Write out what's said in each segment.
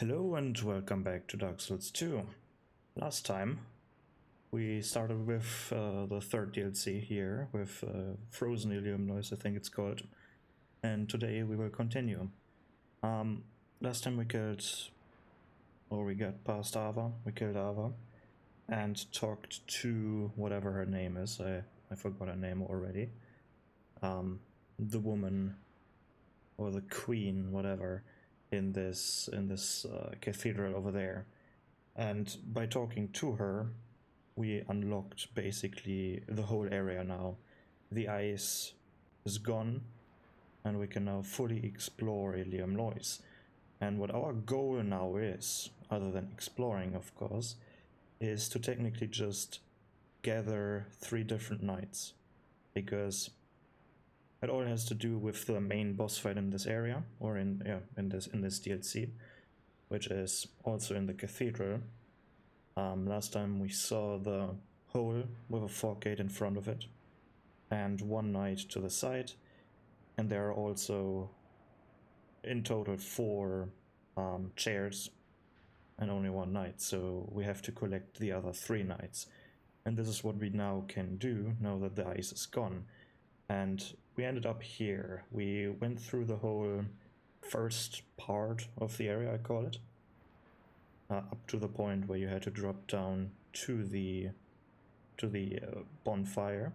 Hello and welcome back to Dark Souls 2. Last time we started with the third DLC here with Frozen Eleum Loyce, I think it's called, and today we will continue. Last time we got past Ava, we killed Ava and talked to whatever her name is, I forgot her name already, the woman or the queen, whatever, in this cathedral over there. And by talking to her, we unlocked basically the whole area now. The ice is gone, and we can now fully explore Eleum Loyce. And what our goal now is, other than exploring of course, is to technically just gather 3 different knights, because it all has to do with the main boss fight in this area, or in this DLC, which is also in the cathedral. Last time we saw the hole with a fog gate in front of it, and 1 knight to the side, and there are also in total 4 chairs and only 1 knight, so we have to collect the other 3 knights. And this is what we now can do, now that the ice is gone. And we ended up here. We went through the whole first part of the area, I call it, up to the point where you had to drop down to the bonfire.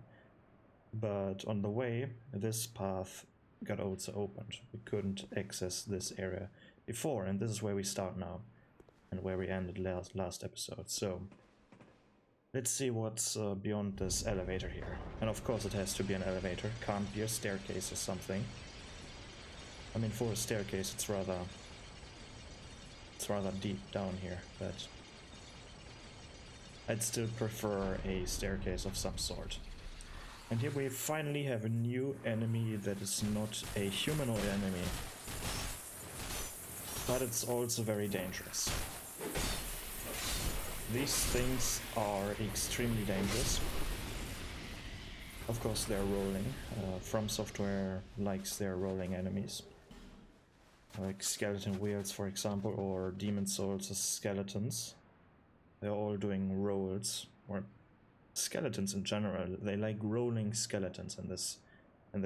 But on the way, this path got also opened. We couldn't access this area before, and this is where we start now, and where we ended last episode. So let's see what's beyond this elevator here. And of course it has to be an elevator, can't be a staircase or something. I mean, for a staircase it's rather deep down here, but I'd still prefer a staircase of some sort. And here we finally have a new enemy that is not a humanoid enemy, but it's also very dangerous. These things are extremely dangerous. Of course they're rolling. From Software likes their rolling enemies. Like skeleton wheels, for example, or demon souls as skeletons. They're all doing rolls, or skeletons in general. They like rolling skeletons in this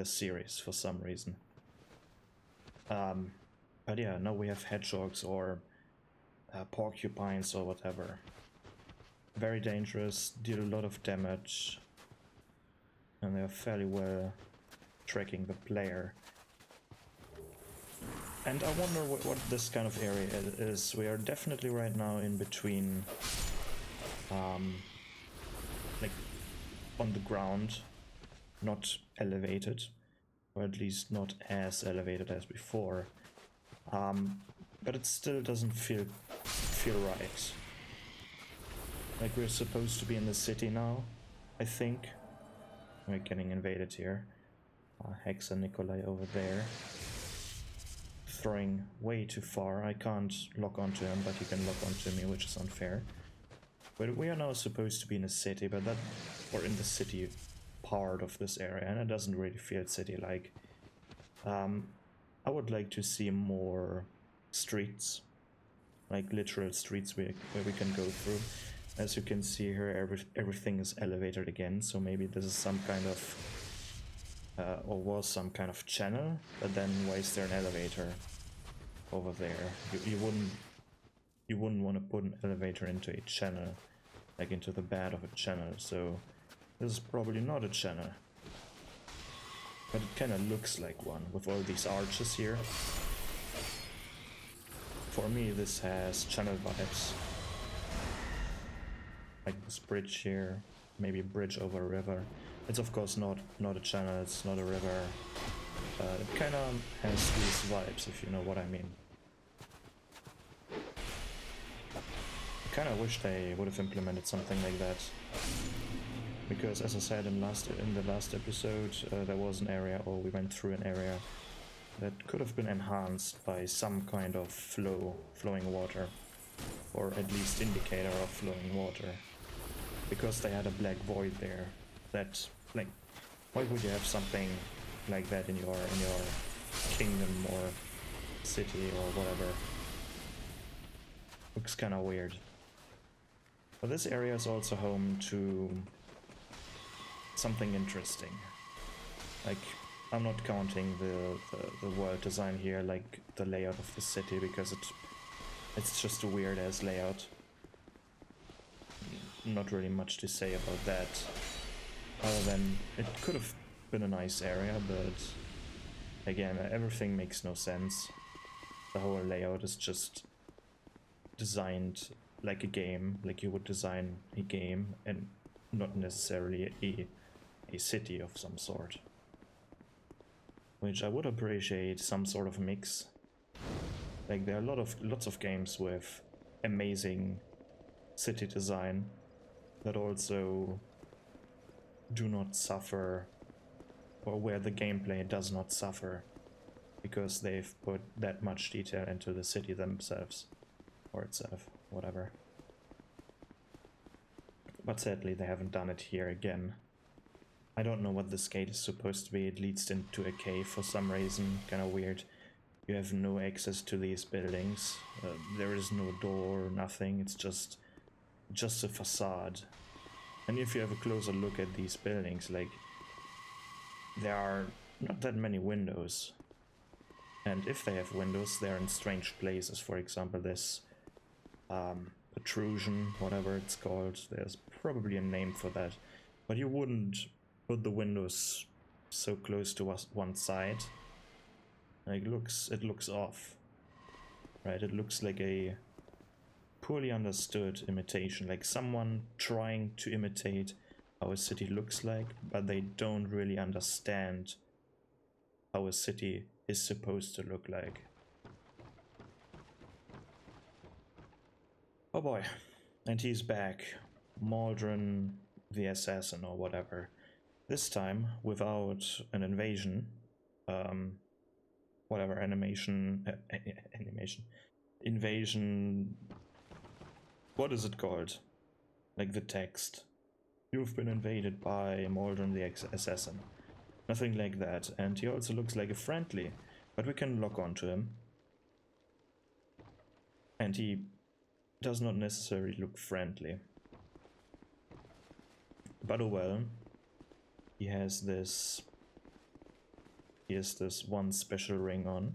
series for some reason. But yeah, now we have hedgehogs or porcupines or whatever. Very dangerous, deal a lot of damage, and they're fairly well tracking the player. And I wonder what this kind of area is. We are definitely right now in between, like on the ground, not elevated, or at least not as elevated as before. But it still doesn't feel right. Like we're supposed to be in the city now, I think. We're getting invaded here. Hex and Nikolai over there. Throwing way too far. I can't lock onto him, but he can lock onto me, which is unfair. But we are now supposed to be in a city, but or in the city part of this area, and it doesn't really feel city-like. I would like to see more streets, like literal streets where we can go through. As you can see here, everything is elevated again, so maybe this is some kind of, or was some kind of channel, but then why is there an elevator over there? You wouldn't want to put an elevator into a channel, like into the bed of a channel, so this is probably not a channel. But it kind of looks like one, with all these arches here. For me, this has channel vibes. Like this bridge here, maybe a bridge over a river. It's of course not a channel, it's not a river. It kind of has these vibes, if you know what I mean. I kind of wish they would have implemented something like that. Because as I said in the last episode, there was an area, or we went through an area that could have been enhanced by some kind of flowing water, or at least indicator of flowing water, because they had a black void there. That, like, why would you have something like that in your kingdom or city or whatever? Looks kind of weird. But this area is also home to something interesting. Like, I'm not counting the world design here, like the layout of the city, because it's just a weird ass layout. Not really much to say about that, other than it could have been a nice area, but again, everything makes no sense. The whole layout is just designed like a game, like you would design a game, and not necessarily a city of some sort. Which I would appreciate some sort of mix. Like, there are lots of games with amazing city design that also do not suffer, or where the gameplay does not suffer because they've put that much detail into the city themselves, or itself, whatever. But sadly they haven't done it here again. I don't know what this gate is supposed to be. It leads into a cave for some reason, kinda weird. You have no access to these buildings. There is no door, nothing. It's just a facade. And if you have a closer look at these buildings, like, there are not that many windows. And if they have windows, they're in strange places. For example, this protrusion, whatever it's called, there's probably a name for that. But you wouldn't put the windows so close to one side. Like, it looks off, right? It looks like a poorly understood imitation, like someone trying to imitate how a city looks like, but they don't really understand how a city is supposed to look like. Oh boy, and he's back. Maldron the assassin, or whatever. This time without an invasion. Whatever, animation, invasion, what is it called? Like the text. You've been invaded by Maldron the assassin. Nothing like that, and he also looks like a friendly, but we can lock onto him. And he does not necessarily look friendly. But oh well. He has this one special ring on.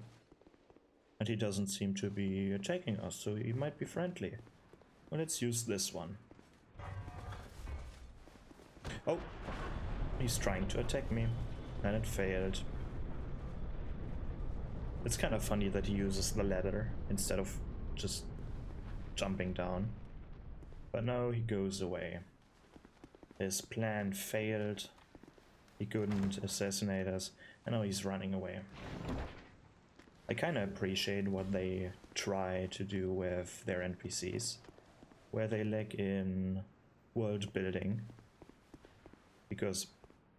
And he doesn't seem to be attacking us, so he might be friendly. Well, let's use this one. Oh! He's trying to attack me. And it failed. It's kind of funny that he uses the ladder instead of just jumping down. But now he goes away. His plan failed. He couldn't assassinate us, and now he's running away. I kind of appreciate what they try to do with their NPCs, where they lack in world building, because,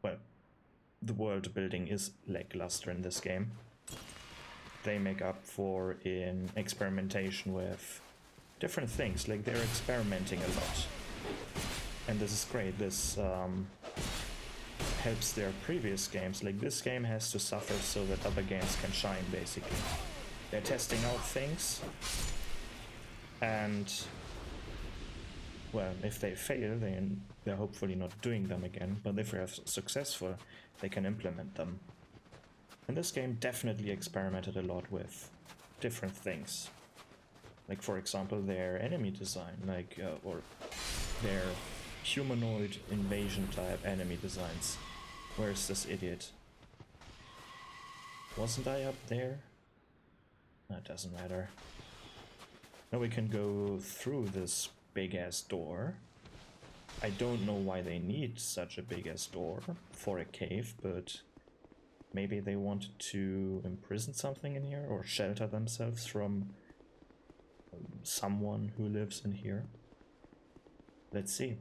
well, the world building is lackluster in this game. They make up for in experimentation with different things, like they're experimenting a lot. And this is great. This helps their previous games. Like, this game has to suffer so that other games can shine, basically. They're testing out things, and, well, if they fail, they're hopefully not doing them again, but if they're successful, they can implement them. And this game definitely experimented a lot with different things. Like, for example, their enemy design, like, or their humanoid invasion type enemy designs. Where's this idiot? Wasn't I up there? That doesn't matter. Now we can go through this big ass door. I don't know why they need such a big ass door for a cave, but maybe they wanted to imprison something in here, or shelter themselves from someone who lives in here. Let's see.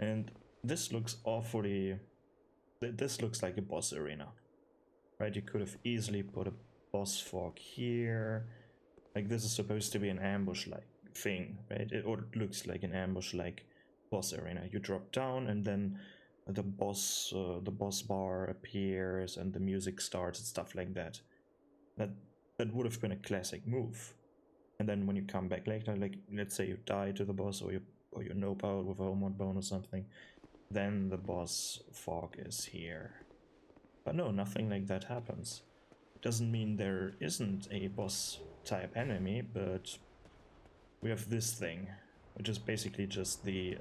And this looks awfully... This looks like a boss arena. Right, you could have easily put a boss fog here. Like, this is supposed to be an ambush-like thing, right? Or it looks like an ambush-like boss arena. You drop down and then the boss bar appears and the music starts and stuff like that. That would have been a classic move. And then when you come back later, like let's say you die to the boss, or you nope out with a homeward bone or something, then the boss fog is here. But no, nothing like that happens. Doesn't mean there isn't a boss type enemy, but we have this thing, which is basically just the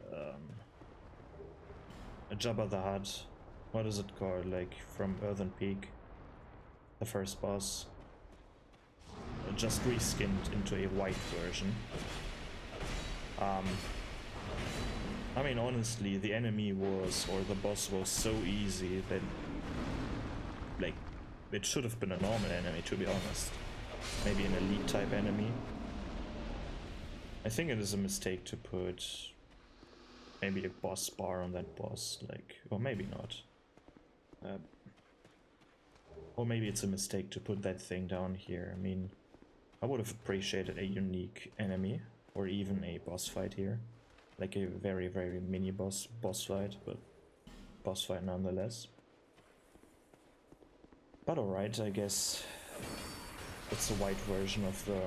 Jabba the Hutt. What is it called? Like from Earthen Peak, the first boss, just reskinned into a white version. I mean, honestly, the enemy was, or the boss was so easy that, like, it should have been a normal enemy, to be honest. Maybe an elite type enemy. I think it is a mistake to put maybe a boss bar on that boss, like, or maybe not. Or maybe it's a mistake to put that thing down here. I mean, I would have appreciated a unique enemy, or even a boss fight here. Like a very, very mini boss fight, but boss fight nonetheless. But alright, I guess it's a white version of the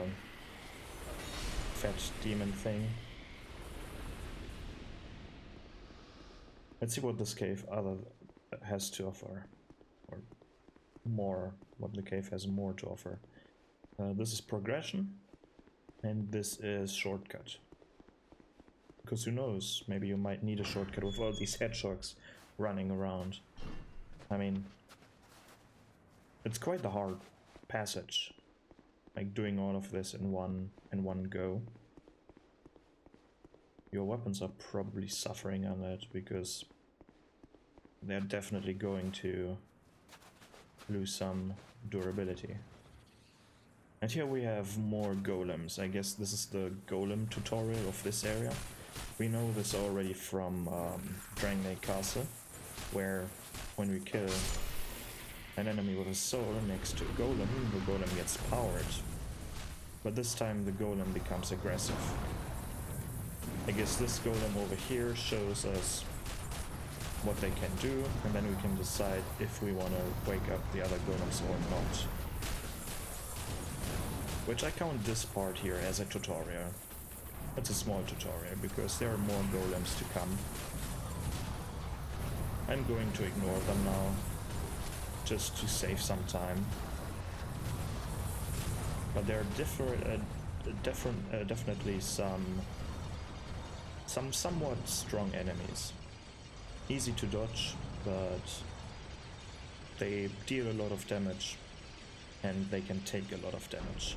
fat demon thing. Let's see what this cave has to offer, or more, what the cave has more to offer. This is progression, and this is shortcut. Because who knows, maybe you might need a shortcut with all these hedgehogs running around. I mean, it's quite the hard passage, like doing all of this in one go. Your weapons are probably suffering on that, because they're definitely going to lose some durability. And here we have more golems. I guess this is the golem tutorial of this area. We know this already from Drangleic Castle, where when we kill an enemy with a soul next to a golem, the golem gets powered. But this time the golem becomes aggressive. I guess this golem over here shows us what they can do, and then we can decide if we want to wake up the other golems or not. Which I count this part here as a tutorial. It's a small tutorial, because there are more golems to come. I'm going to ignore them now, just to save some time. But there are definitely some somewhat strong enemies. Easy to dodge, but they deal a lot of damage, and they can take a lot of damage.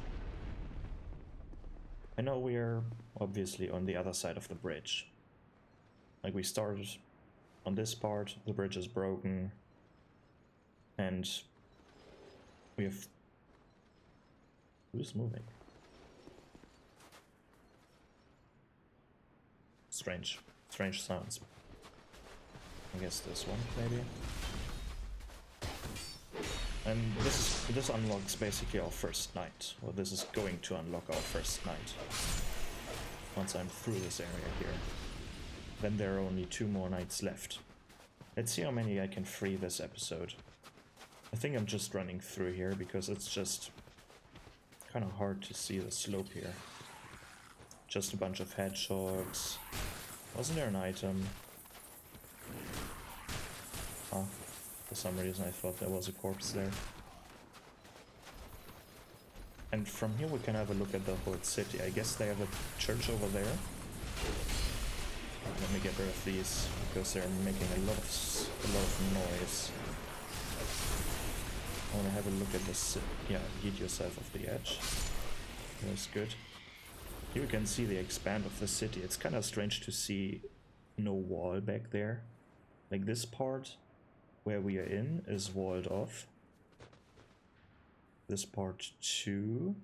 I know we're obviously on the other side of the bridge. Like, we started on this part, the bridge is broken, and we have... Who's moving? Strange sounds. I guess this one, maybe. And this unlocks basically our first night. Or this is going to unlock our first night. Once I'm through this area here. Then there are only 2 more nights left. Let's see how many I can free this episode. I think I'm just running through here because it's just kind of hard to see the slope here. Just a bunch of hedgehogs. Wasn't there an item? Oh, for some reason I thought there was a corpse there. And from here we can have a look at the whole city. I guess they have a church over there. Let me get rid of these, because they're making a lot of noise. I want to have a look at this. Yeah, yeet yourself off the edge. That's good. Here we can see the expand of the city. It's kind of strange to see no wall back there. Like, this part where we are in is walled off. This part too.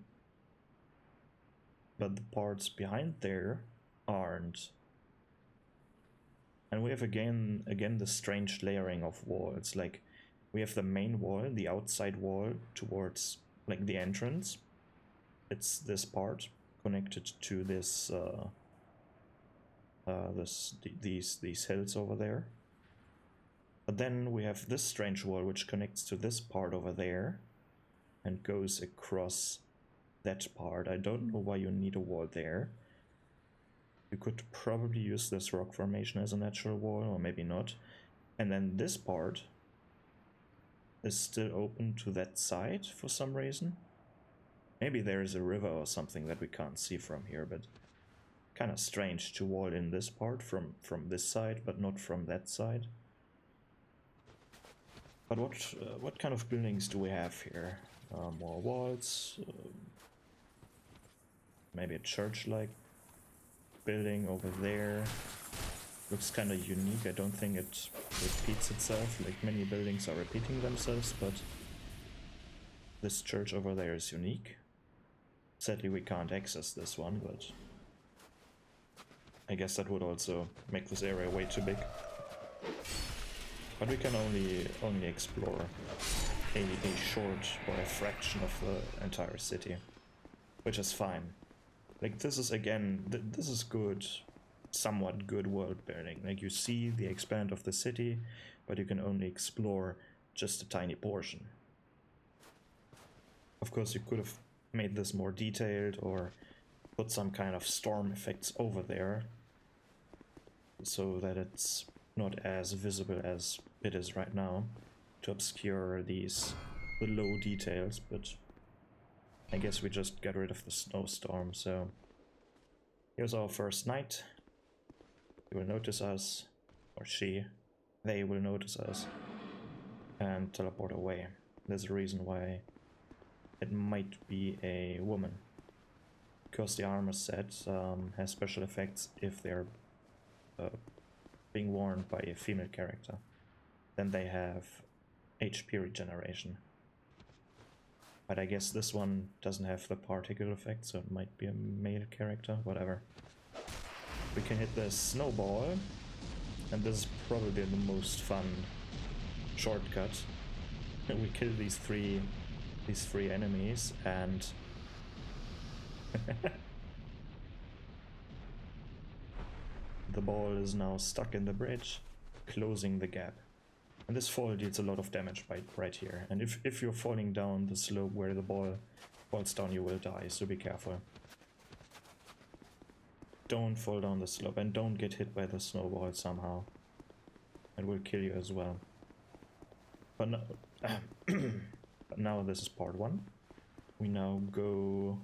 But the parts behind there aren't. And we have again the strange layering of walls. Like, we have the main wall, the outside wall towards, like, the entrance. It's this part connected to this these hills over there. But then we have this strange wall which connects to this part over there and goes across that part. I don't know why you need a wall there. You could probably use this rock formation as a natural wall, or maybe not. And then this part is still open to that side for some reason. Maybe there is a river or something that we can't see from here, but kind of strange to wall in this part from this side, but not from that side. But what kind of buildings do we have here? More walls, maybe a church-like building over there. Looks kind of unique. I don't think it repeats itself, like many buildings are repeating themselves, but this church over there is unique. Sadly we can't access this one, but I guess that would also make this area way too big. But we can only explore a short or a fraction of the entire city, which is fine. Like this is again, this is good, somewhat good world building. Like you see the expand of the city, but you can only explore just a tiny portion. Of course you could have made this more detailed or put some kind of storm effects over there so that it's not as visible as it is right now to obscure the low details, but I guess we just get rid of the snowstorm. So here's our first night. He will notice us, or they will notice us and teleport away. There's a reason why it might be a woman, because the armor set has special effects if they're being worn by a female character. Then they have HP regeneration. But I guess this one doesn't have the particle effect, so it might be a male character, whatever. We can hit the snowball, and this is probably the most fun shortcut. We kill these three enemies, and the ball is now stuck in the bridge, closing the gap. And this fall deals a lot of damage right here. And if you're falling down the slope where the ball falls down, you will die, so be careful. Don't fall down the slope, and don't get hit by the snowball somehow. It will kill you as well. But no, but now this is part 1. We now go...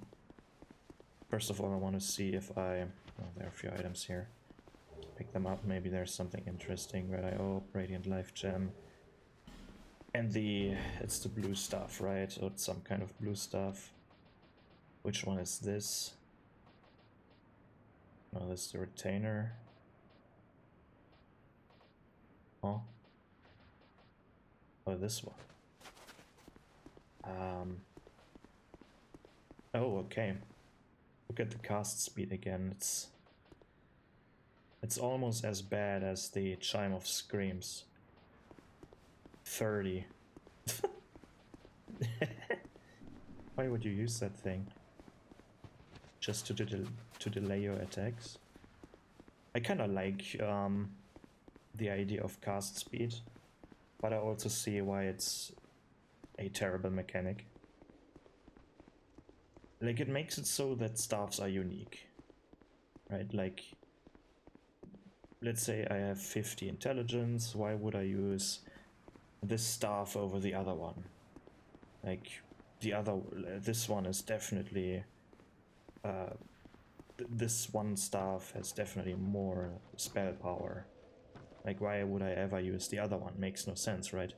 First of all, I want to see if I... Oh, there are a few items here. Pick them up, maybe there's something interesting. Red Eye Orb, Radiant Life Gem. And it's the blue stuff, right? Or it's some kind of blue stuff. Which one is this? Oh, this is the retainer. Oh. Oh, this one. Oh, okay. Look at the cast speed again. It's almost as bad as the Chime of Screams. 30. Why would you use that thing? Just to delay your attacks? I kinda like the idea of cast speed, but I also see why it's a terrible mechanic. Like, it makes it so that staffs are unique, right? Like, let's say I have 50 intelligence, why would I use this staff over the other one? Like, this one is definitely, this one staff has definitely more spell power. Like, why would I ever use the other one? Makes no sense, right?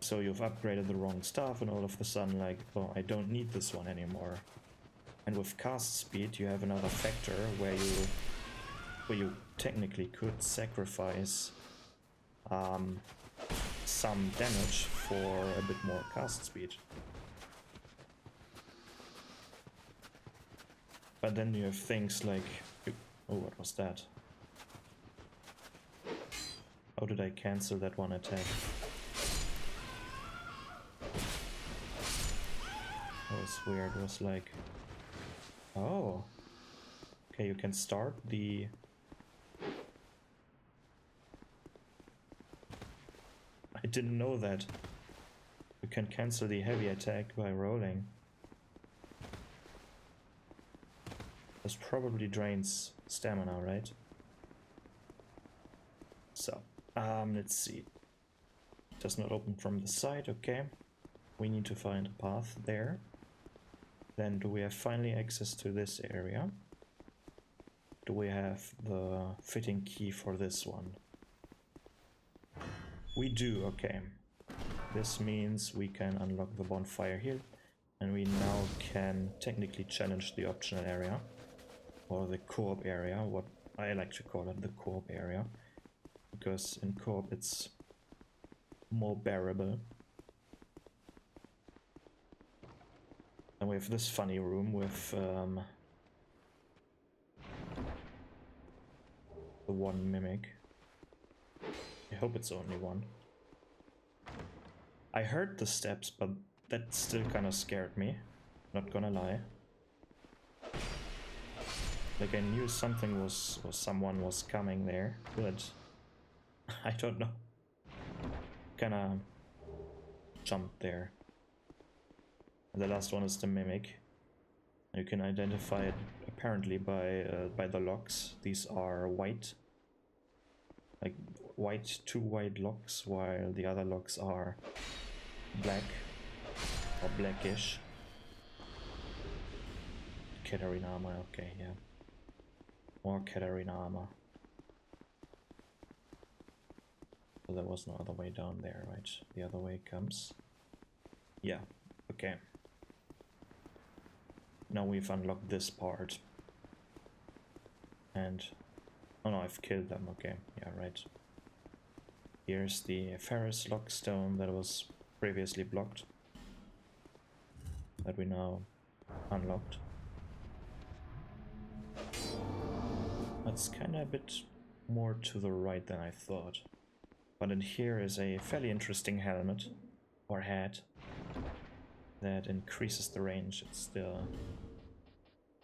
So you've upgraded the wrong staff and all of a sudden, like, oh, I don't need this one anymore. And with cast speed you have another factor where you technically could sacrifice some damage for a bit more cast speed. But then you have things like... Oh, what was that? How did I cancel that one attack? That was weird. It was like... Oh. Okay, you can start the... I didn't know that. You can cancel the heavy attack by rolling. This probably drains stamina, right? So, let's see. Does not open from the side, okay. We need to find a path there. Then do we have finally access to this area? Do we have the fitting key for this one? We do, okay. This means we can unlock the bonfire here, and we now can technically challenge the optional area, or the co-op area, what I like to call it, the co-op area, because in co-op it's more bearable. And we have this funny room with the one mimic. I hope it's only one. I heard the steps, but that still kind of scared me, not gonna lie. Like I knew something was, or someone was coming there, but I don't know. Kinda jumped there. And the last one is the mimic. You can identify it apparently by the locks. These are white. Like white, 2 white locks, while the other locks are black or blackish. Katarina armor, okay, yeah. More Katarina armor. So there was no other way down there, right? The other way comes. Yeah, okay. Now we've unlocked this part. And... oh no, I've killed them, okay. Yeah, right. Here's the Ferris lockstone that was previously blocked. That we now unlocked. That's kinda a bit more to the right than I thought. But in here is a fairly interesting helmet, or hat, that increases the range. It's still...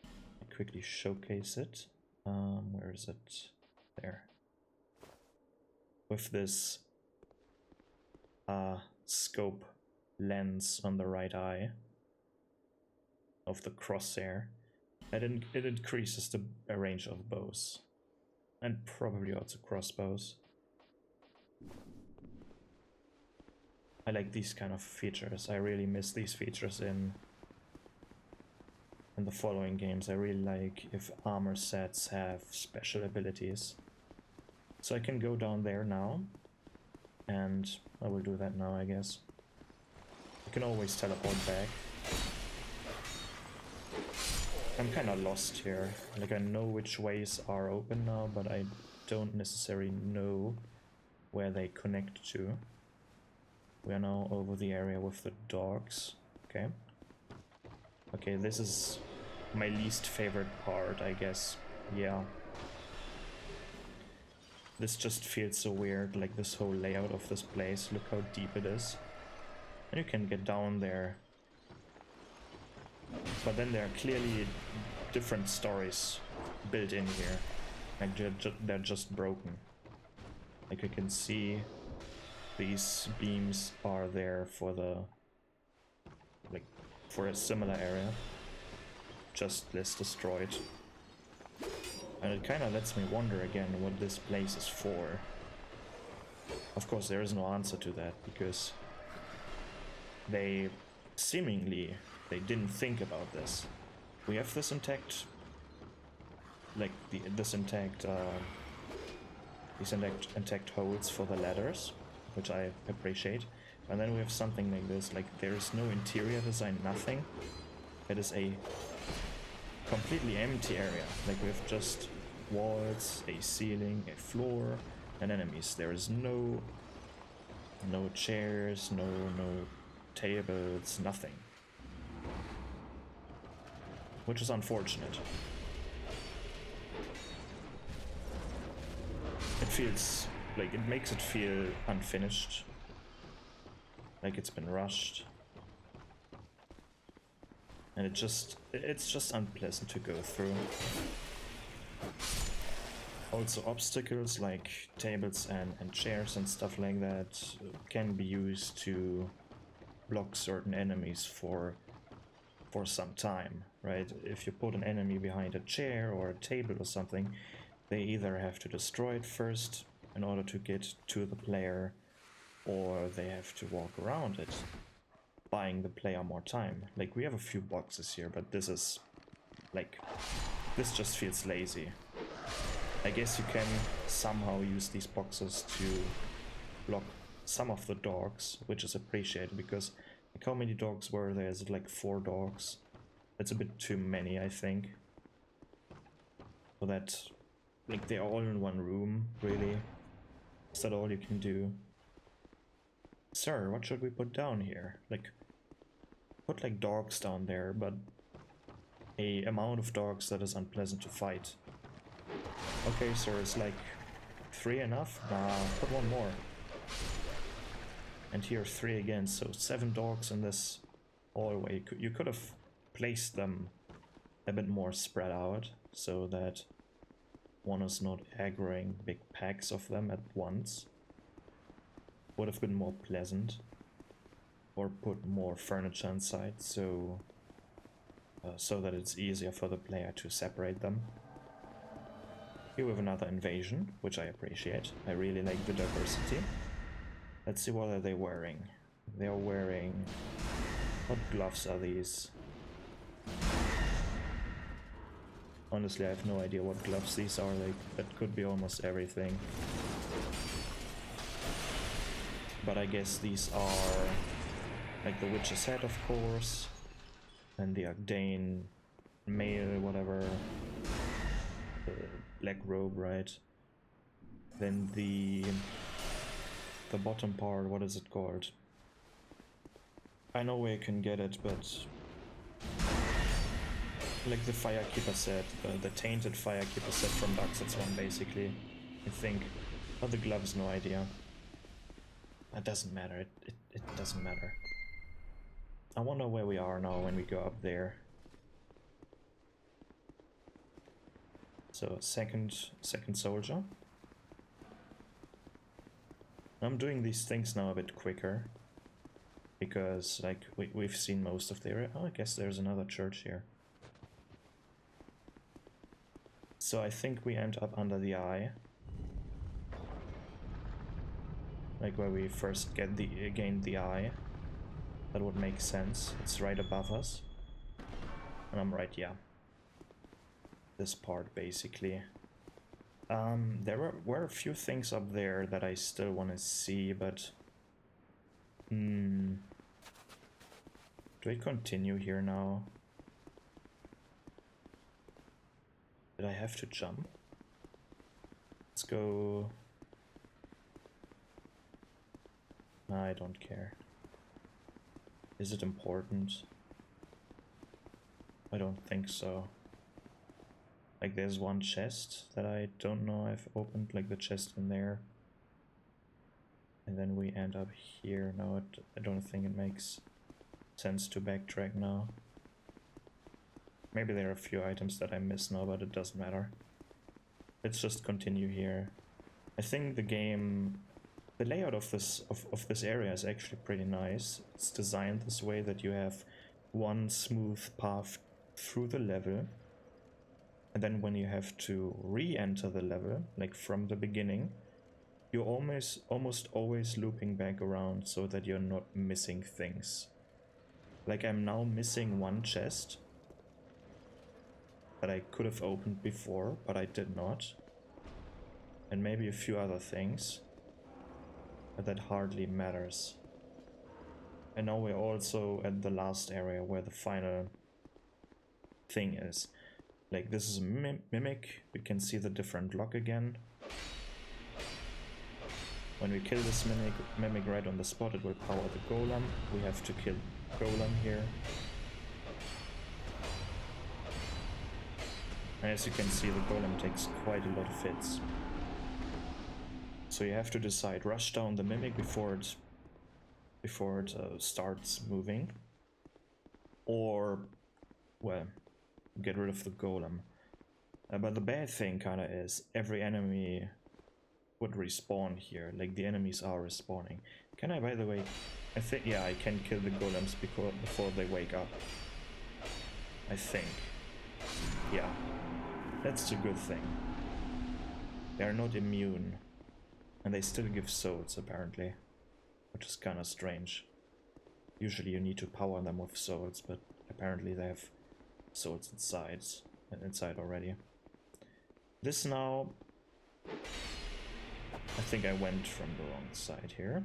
I quickly showcase it. Where is it? There. With this scope lens on the right eye of the crosshair, it increases the range of bows, and probably also crossbows. I like these kind of features. I really miss these features in the following games. I really like if armor sets have special abilities. So I can go down there now, and I will do that now, I guess. I can always teleport back. I'm kind of lost here. Like, I know which ways are open now, but I don't necessarily know where they connect to. We are now over the area with the dogs. Okay. Okay, this is my least favorite part, I guess. Yeah. This just feels so weird, like this whole layout of this place. Look how deep it is. And you can get down there. But then there are clearly different stories built in here. Like they're just broken. Like you can see these beams are there for the... like for a similar area. Just less destroyed. And it kind of lets me wonder again what this place is for. Of course there is no answer to that, because they seemingly they didn't think about this. We have this intact, like these intact holes for the ladders, which I appreciate. And then we have something like this, like there is no interior design, nothing. It is a completely empty area. Like we have just walls, a ceiling, a floor, and enemies. There is no chairs, no tables, nothing. Which is unfortunate. It feels like, it makes it feel unfinished. Like it's been rushed. And it's just unpleasant to go through. Also obstacles like tables and chairs and stuff like that can be used to block certain enemies for some time. right? If you put an enemy behind a chair or a table or something, they either have to destroy it first in order to get to the player, or they have to walk around it, buying the player more time. Like, we have a few boxes here, but this is, like, this just feels lazy. I guess you can somehow use these boxes to block some of the dogs, which is appreciated, because like, how many dogs were there? Is it like 4 dogs? That's a bit too many, I think. So that, like, they're all in one room, really. Is that all you can do? Sir, what should we put down here? Like, put like dogs down there, but a amount of dogs that is unpleasant to fight. Okay, sir, is like 3 enough? Nah, put 1 more. And here 3 again, so 7 dogs in this hallway. You could have placed them a bit more spread out, so that one is not aggroing big packs of them at once. Would have been more pleasant. Or put more furniture inside, so that it's easier for the player to separate them. Here we have another invasion, which I appreciate. I really like the diversity. Let's see, what are they wearing? They are wearing... what gloves are these? Honestly, I have no idea what gloves these are. Like, that could be almost everything. But I guess these are like the witch's hat, of course, and the Arcane mail, whatever, the black robe, right? Then the bottom part, what is it called? I know where you can get it, but like the Firekeeper set, the tainted Firekeeper set from Dark Souls 1, basically, I think. But the gloves, no idea. It doesn't matter, it doesn't matter. I wonder where we are now when we go up there. So, second soldier. I'm doing these things now a bit quicker, because like we've seen most of the area. Oh, I guess there's another church here. So I think we end up under the eye, like where we first gained the eye. That would make sense. It's right above us, and I'm right, yeah. This part, basically. There were a few things up there that I still want to see, but... do I continue here now? Did I have to jump? Let's go... I don't care. Is it important? I don't think so. Like, there's one chest that I don't know I've opened, like the chest in there. And then we end up here. No, I don't think it makes sense to backtrack now. Maybe there are a few items that I miss now, but it doesn't matter. Let's just continue here. I think the game... the layout of this area is actually pretty nice. It's designed this way that you have one smooth path through the level. And then when you have to re-enter the level, like from the beginning, you're almost always looping back around so that you're not missing things. Like, I'm now missing one chest that I could have opened before, but I did not. And maybe a few other things. But that hardly matters. And now we're also at the last area where the final thing is. Like, this is a mimic. We can see the different lock again. When we kill this mimic right on the spot, it will power the golem. We have to kill golem here. And as you can see, the golem takes quite a lot of hits. So you have to decide, rush down the mimic before it starts moving, or, well, get rid of the golem. But the bad thing kinda is, every enemy would respawn here, like the enemies are respawning. Can I, by the way, I think, yeah, I can kill the golems before they wake up. I think. Yeah, that's the good thing. They are not immune, and they still give souls apparently, which is kind of strange. Usually you need to power them with souls, but apparently they have souls inside already. This now, I think I went from the wrong side here.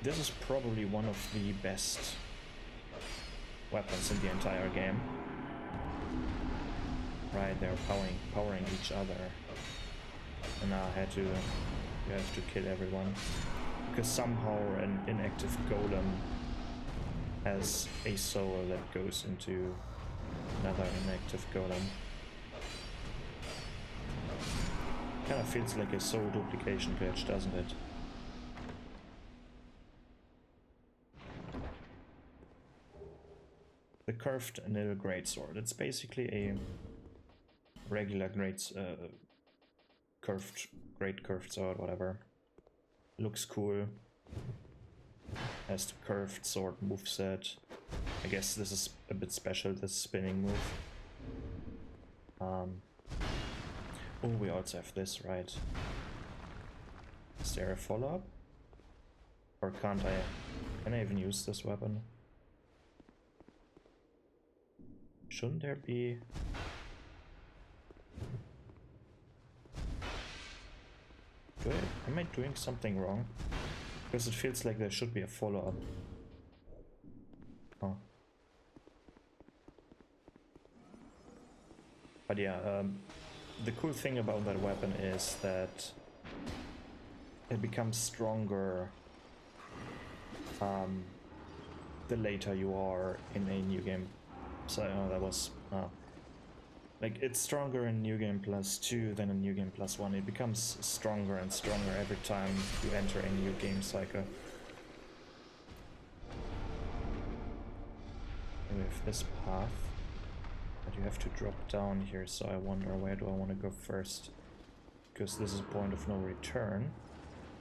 This is probably one of the best weapons in the entire game. Right, they're powering each other. And now you have to kill everyone. Because somehow an inactive golem has a soul that goes into another inactive golem. Kind of feels like a soul duplication glitch, doesn't it? The curved nil greatsword. It's basically a regular curved sword, whatever. Looks cool. Has the curved sword moveset. I guess this is a bit special, this spinning move. Oh, we also have this, right? Is there a follow-up? Or can I even use this weapon? Shouldn't there be... Am I doing something wrong? Because it feels like there should be a follow-up. Oh. But yeah, the cool thing about that weapon is that it becomes stronger the later you are in a new game. So that was like it's stronger in New Game Plus 2 than in New Game Plus 1. It becomes stronger and stronger every time you enter a new game cycle. And we have this path, but you have to drop down here, so I wonder where do I want to go first? Because this is a point of no return.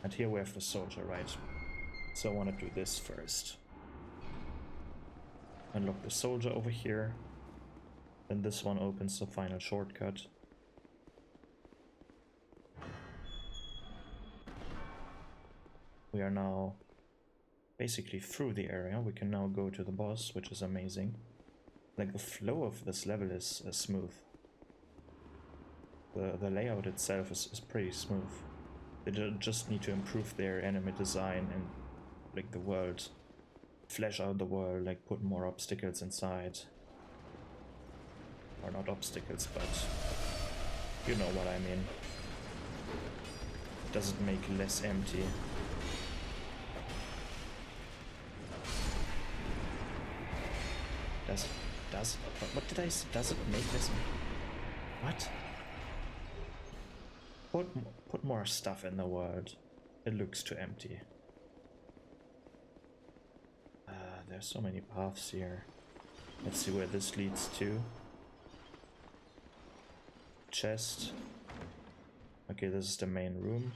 And here we have the soldier, right? So I want to do this first. Unlock the soldier over here. Then this one opens the final shortcut. We are now basically through the area. We can now go to the boss, which is amazing. Like the flow of this level is smooth. The layout itself is pretty smooth. They just need to improve their enemy design and like the world. Flesh out the world, like put more obstacles inside. Or not obstacles, but you know what I mean. Does it make less empty? What did I say? Does it make less empty? What? Put more stuff in the world. It looks too empty. There's so many paths here. Let's see where this leads to. Chest. Okay, this is the main room.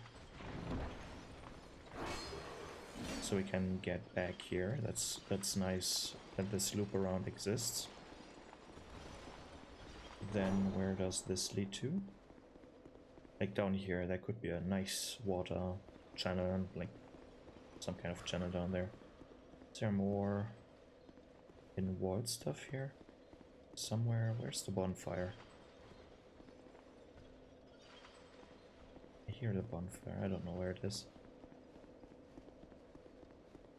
So we can get back here. That's nice that this loop around exists. Then where does this lead to? Like down here, there could be a nice water channel, like some kind of channel down there. Is there more in-world stuff here? Somewhere? Where's the bonfire? I hear the bonfire. I don't know where it is.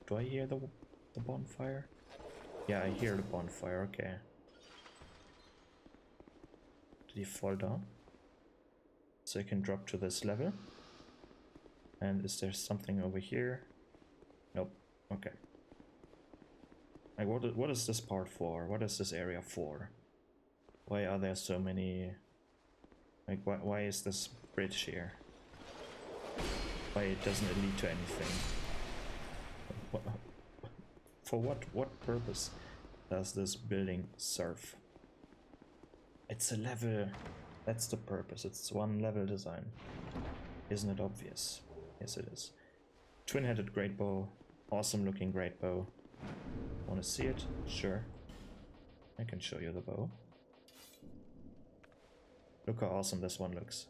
Do I hear the bonfire? Yeah, I hear the bonfire. Okay. Did he fall down? So I can drop to this level. And is there something over here? Nope. Okay. Like what is this part for? What is this area for? Why are there so many... Like why is this bridge here? Why doesn't it lead to anything? For what purpose does this building serve? It's a level. That's the purpose. It's one level design. Isn't it obvious? Yes, it is. Twin-headed great bow. Awesome looking great bow. Want to see it? Sure. I can show you the bow. Look how awesome this one looks.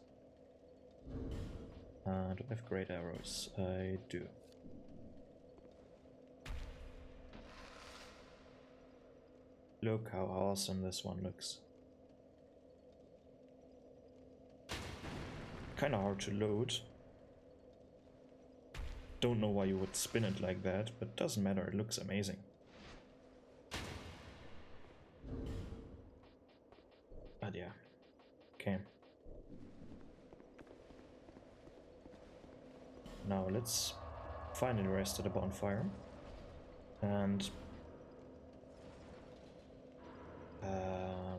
Do I have great arrows? I do. Look how awesome this one looks. Kinda hard to load. Don't know why you would spin it like that, but doesn't matter, it looks amazing. But yeah. Okay. Now let's finally rest at a bonfire. And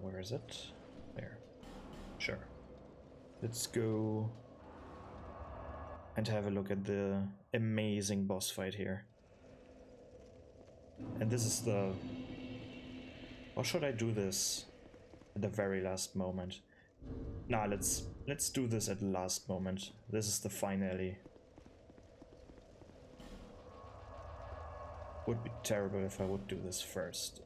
where is it? There. Sure. Let's go and have a look at the amazing boss fight here. And this is the... Or should I do this at the very last moment? Nah, let's do this at the last moment. This is the finale. Would be terrible if I would do this first.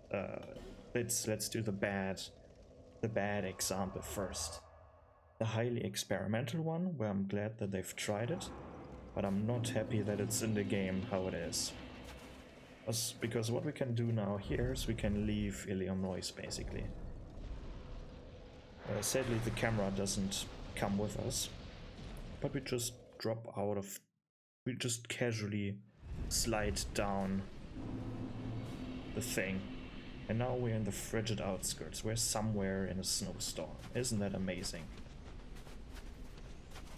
Let's do the bad example first. The highly experimental one, where I'm glad that they've tried it, but I'm not happy that it's in the game how it is. Because what we can do now here is we can leave Eleum Loyce basically. Sadly the camera doesn't come with us, but we just drop out of... We just casually slide down the thing. And now we're in the frigid outskirts. We're somewhere in a snowstorm. Isn't that amazing?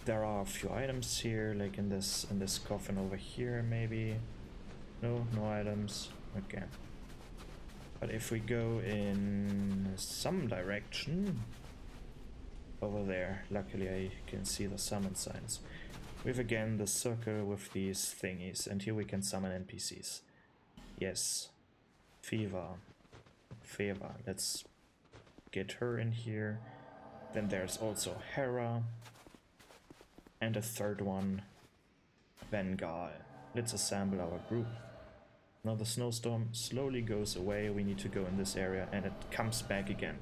There are a few items here, like in this coffin over here maybe. No items. Okay. But if we go in some direction over there, luckily I can see the summon signs. We have again the circle with these thingies, and here we can summon NPCs. Yes. Fever. Let's get her in here. Then there's also Hera. And a third one, Bengal. Let's assemble our group. Now the snowstorm slowly goes away, we need to go in this area, and it comes back again.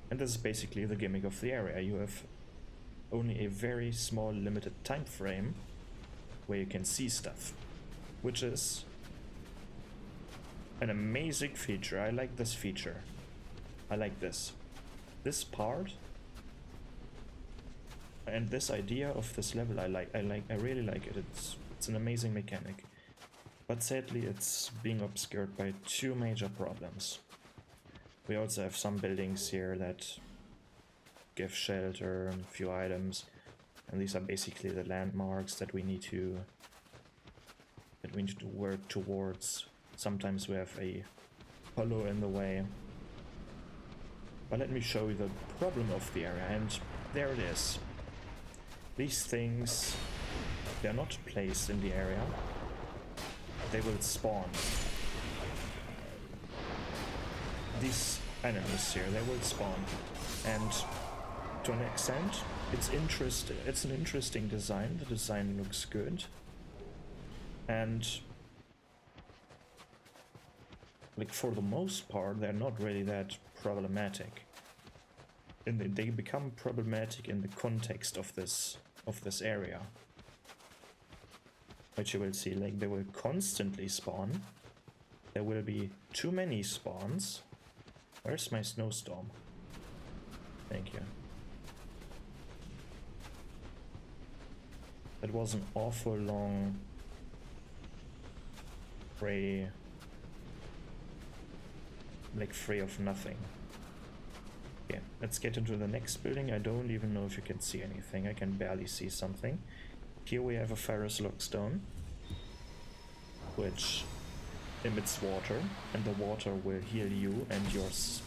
And this is basically the gimmick of the area. You have only a very small limited time frame where you can see stuff, which is an amazing feature. I like this feature. I like this. This part and this idea of this level I really like it. It's an amazing mechanic. But sadly it's being obscured by two major problems. We also have some buildings here that give shelter and a few items, and these are basically the landmarks that we need to work towards. Sometimes we have a hollow in the way. But let me show you the problem of the area, and there it is. These things, they're not placed in the area. They will spawn. These enemies here, they will spawn. And to an extent, it's an interesting design. The design looks good. And like for the most part, they're not really that problematic. And they become problematic in the context of this area. Which you will see, like they will constantly spawn. There will be too many spawns. Where's my snowstorm? Thank you. That was an awful long fray, like fray of nothing. Okay, let's get into the next building. I don't even know if you can see anything. I can barely see something. Here we have a Ferrous Lockstone, which emits water, and the water will heal you and yours,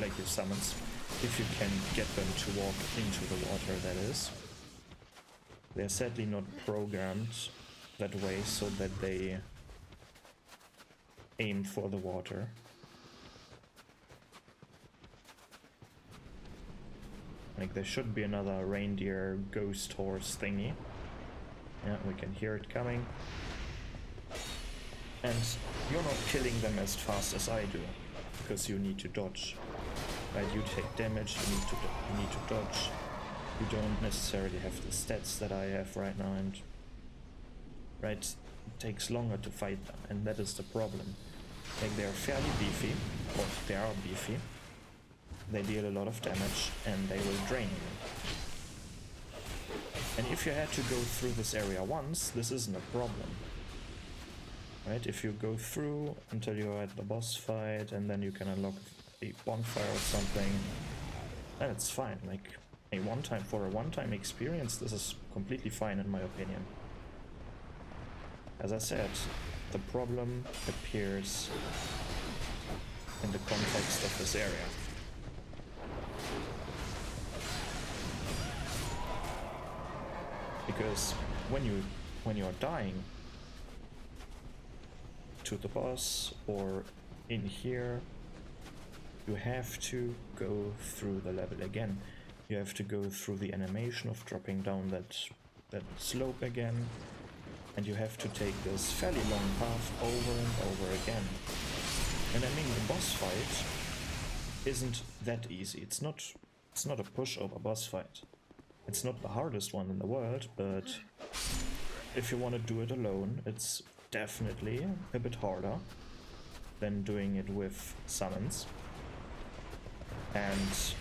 like your summons, if you can get them to walk into the water, that is. They're sadly not programmed that way so that they aim for the water. Like there should be another reindeer ghost horse thingy. Yeah, we can hear it coming. And you're not killing them as fast as I do, because you need to dodge. Right, you take damage, you need to dodge. You don't necessarily have the stats that I have right now, and right, it takes longer to fight them, and that is the problem. Like, they're fairly beefy, or they are beefy. They deal a lot of damage, and they will drain you. And if you had to go through this area once, this isn't a problem. Right, if you go through until you're at the boss fight, and then you can unlock a bonfire or something, then it's fine. Like, for a one-time experience, this is completely fine in my opinion. As I said, the problem appears in the context of this area. Because when you're dying to the boss or in here, you have to go through the level again. You have to go through the animation of dropping down that slope again, and you have to take this fairly long path over and over again. And I mean, the boss fight isn't that easy. It's not a pushover boss fight. It's not the hardest one in the world, but if you want to do it alone, it's definitely a bit harder than doing it with summons. And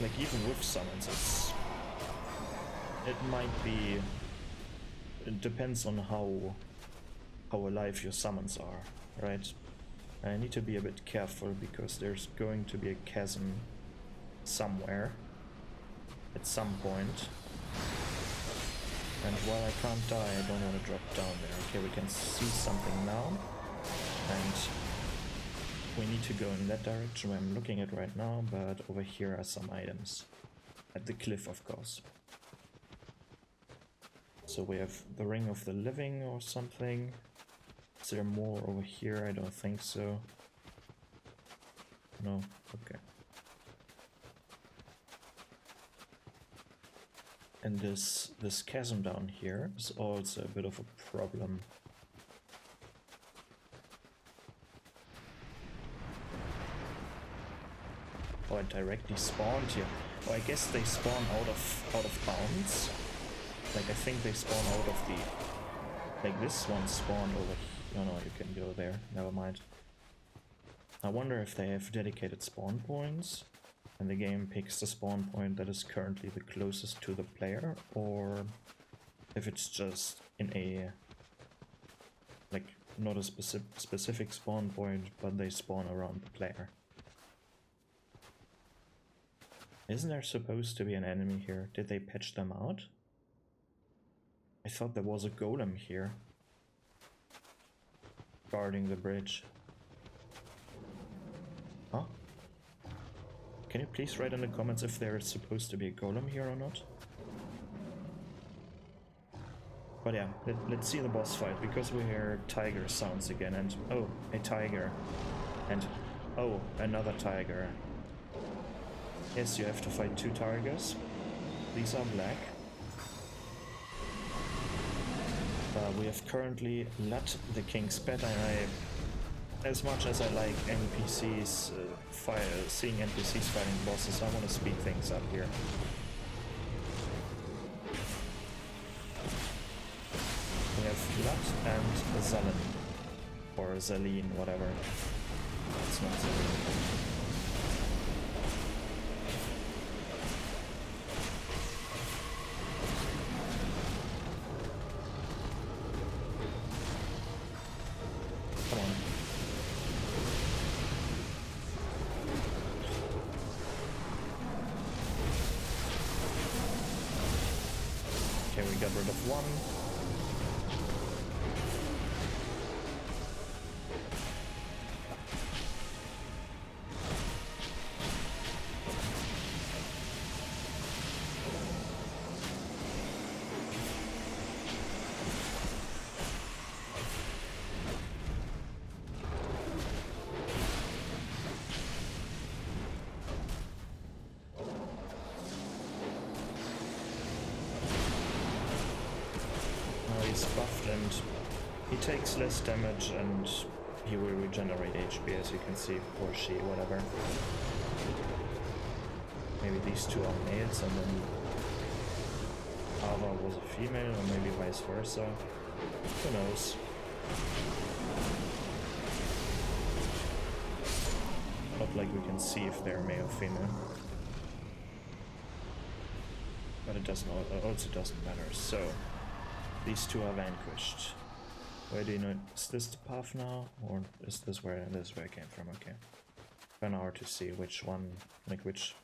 like, even with summons, it depends on how alive your summons are, right? I need to be a bit careful because there's going to be a chasm somewhere at some point. And while I can't die, I don't want to drop down there. Okay, we can see something now. And we need to go in that direction where I'm looking at right now, but over here are some items. At the cliff, of course. So we have the Ring of the Living or something. Is there more over here? I don't think so. No, okay. And this chasm down here is also a bit of a problem. Oh, it directly spawned here. Oh, I guess they spawn out of bounds. Like, I think they spawn out of the... Like, this one spawned over here. No, you can go there. Never mind. I wonder if they have dedicated spawn points, and the game picks the spawn point that is currently the closest to the player, or if it's just in a... Like, not a specific spawn point, but they spawn around the player. Isn't there supposed to be an enemy here? Did they patch them out? I thought there was a golem here guarding the bridge. Huh? Can you please write in the comments if there is supposed to be a golem here or not? But yeah, let's see the boss fight, because we hear tiger sounds again, and oh, a tiger. And oh, another tiger. Yes, you have to fight 2 tigers. These are black. We have currently Lut, the King's Pet, and as much as I like NPCs, seeing NPCs fighting bosses, I want to speed things up here. We have Lut and Zalin, or Zaline, whatever. It's not Zaline. Okay, we got rid of one. Buffed, and He takes less damage and he will regenerate HP, as you can see, or she, whatever. Maybe these two are males and then Ava was a female, or maybe vice versa. Who knows? Not like we can see if they're male or female. But it doesn't also doesn't matter. So these two are vanquished. Where do you know? Is this the path now, or is this where I came from? Okay. Kind of hard to see which one, like which.